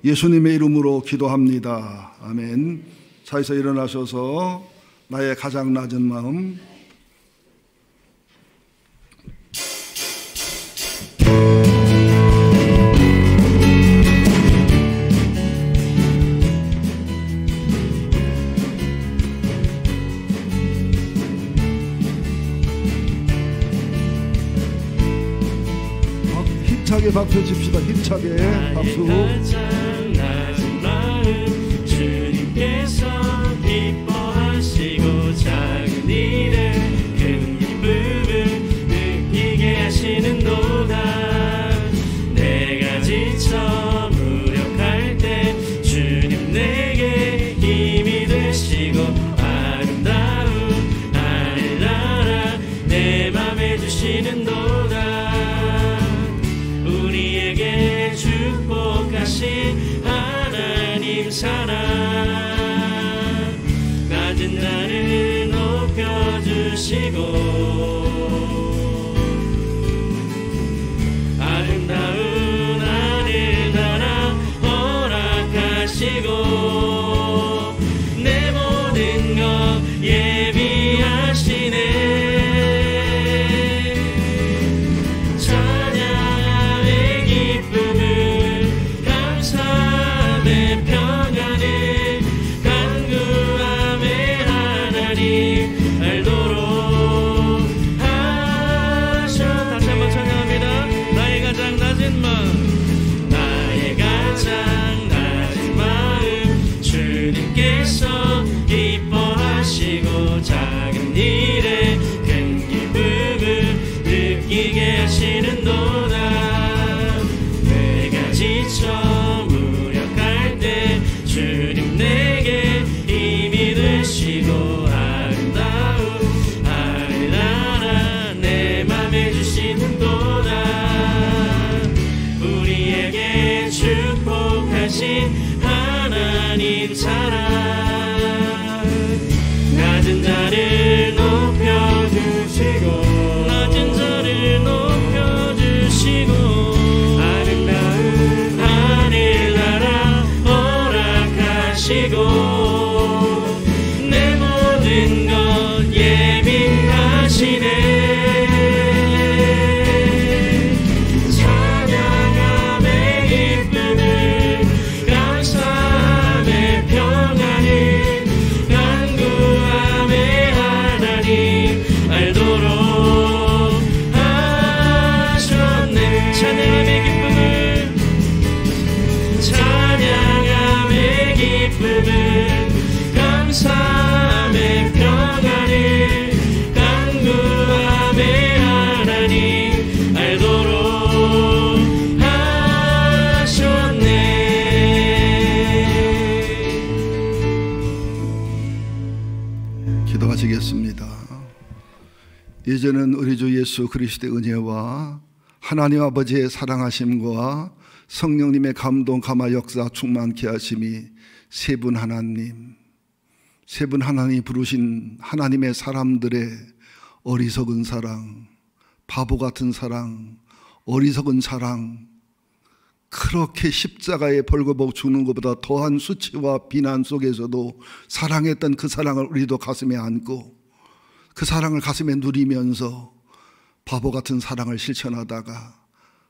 예수님의 이름으로 기도합니다. 아멘. 자리에서 일어나셔서 나의 가장 낮은 마음, 힘차게 박수 칩시다. 힘차게 박수. 낮은 마음 주님께서 기뻐하시고 작은 일에 큰 기쁨을 느끼게 하시는도다. 내가 지쳐 무력할 때 주님 내게 힘이 되시고 아름다운 하늘 나라 내 맘에 주시는도다. 우리에게 축복하신 하나님 사랑, 낮은 나를 높여주시고 아름다운 하늘 나라 허락하시고 내 모든 것 예비하시네. 찬양의 기쁨을 주님께서 기뻐하시고 작은 일에 큰 기쁨을 느끼게 하시는도다. 내가 지쳐 무력할 때 주님 내게 힘이 되시고 아름다운 하늘나라 내 맘에 주시는도다. 우리에게 축복하신 하나님 사랑, 낮은 자를 높여주시고 낮은 자를 높여주시고 아름다운 하늘나라 허락하시고 내 모든 것 예비하시네. 감사함의 평안을 간구함의 하나님 알도록 하셨네. 기도하시겠습니다. 이제는 우리 주 예수 그리스도의 은혜와 하나님 아버지의 사랑하심과 성령님의 감동 감화 역사 충만케 하심이 세 분 하나님이 부르신 하나님의 사람들의 어리석은 사랑, 바보 같은 사랑, 어리석은 사랑, 그렇게 십자가에 벌거벗 죽는 것보다 더한 수치와 비난 속에서도 사랑했던 그 사랑을 우리도 가슴에 안고 그 사랑을 가슴에 누리면서 바보 같은 사랑을 실천하다가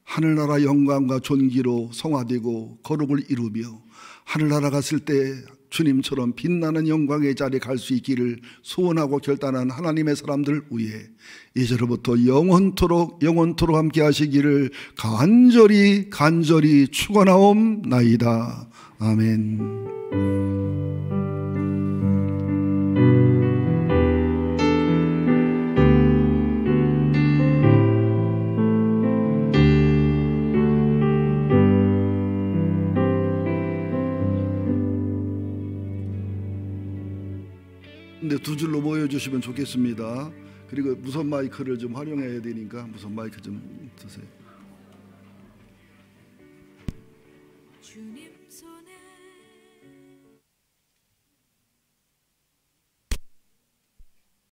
하늘나라 영광과 존귀로 성화되고 거룩을 이루며 하늘나라 갔을 때 주님처럼 빛나는 영광의 자리에 갈 수 있기를 소원하고 결단한 하나님의 사람들 위해 이제로부터 영원토록 함께 하시기를 간절히 축원하옵나이다. 아멘. 근데 두 줄로 모여주시면 좋겠습니다. 그리고 무선 마이크를 좀 활용해야 되니까 무선 마이크 좀 드세요. 주님 손에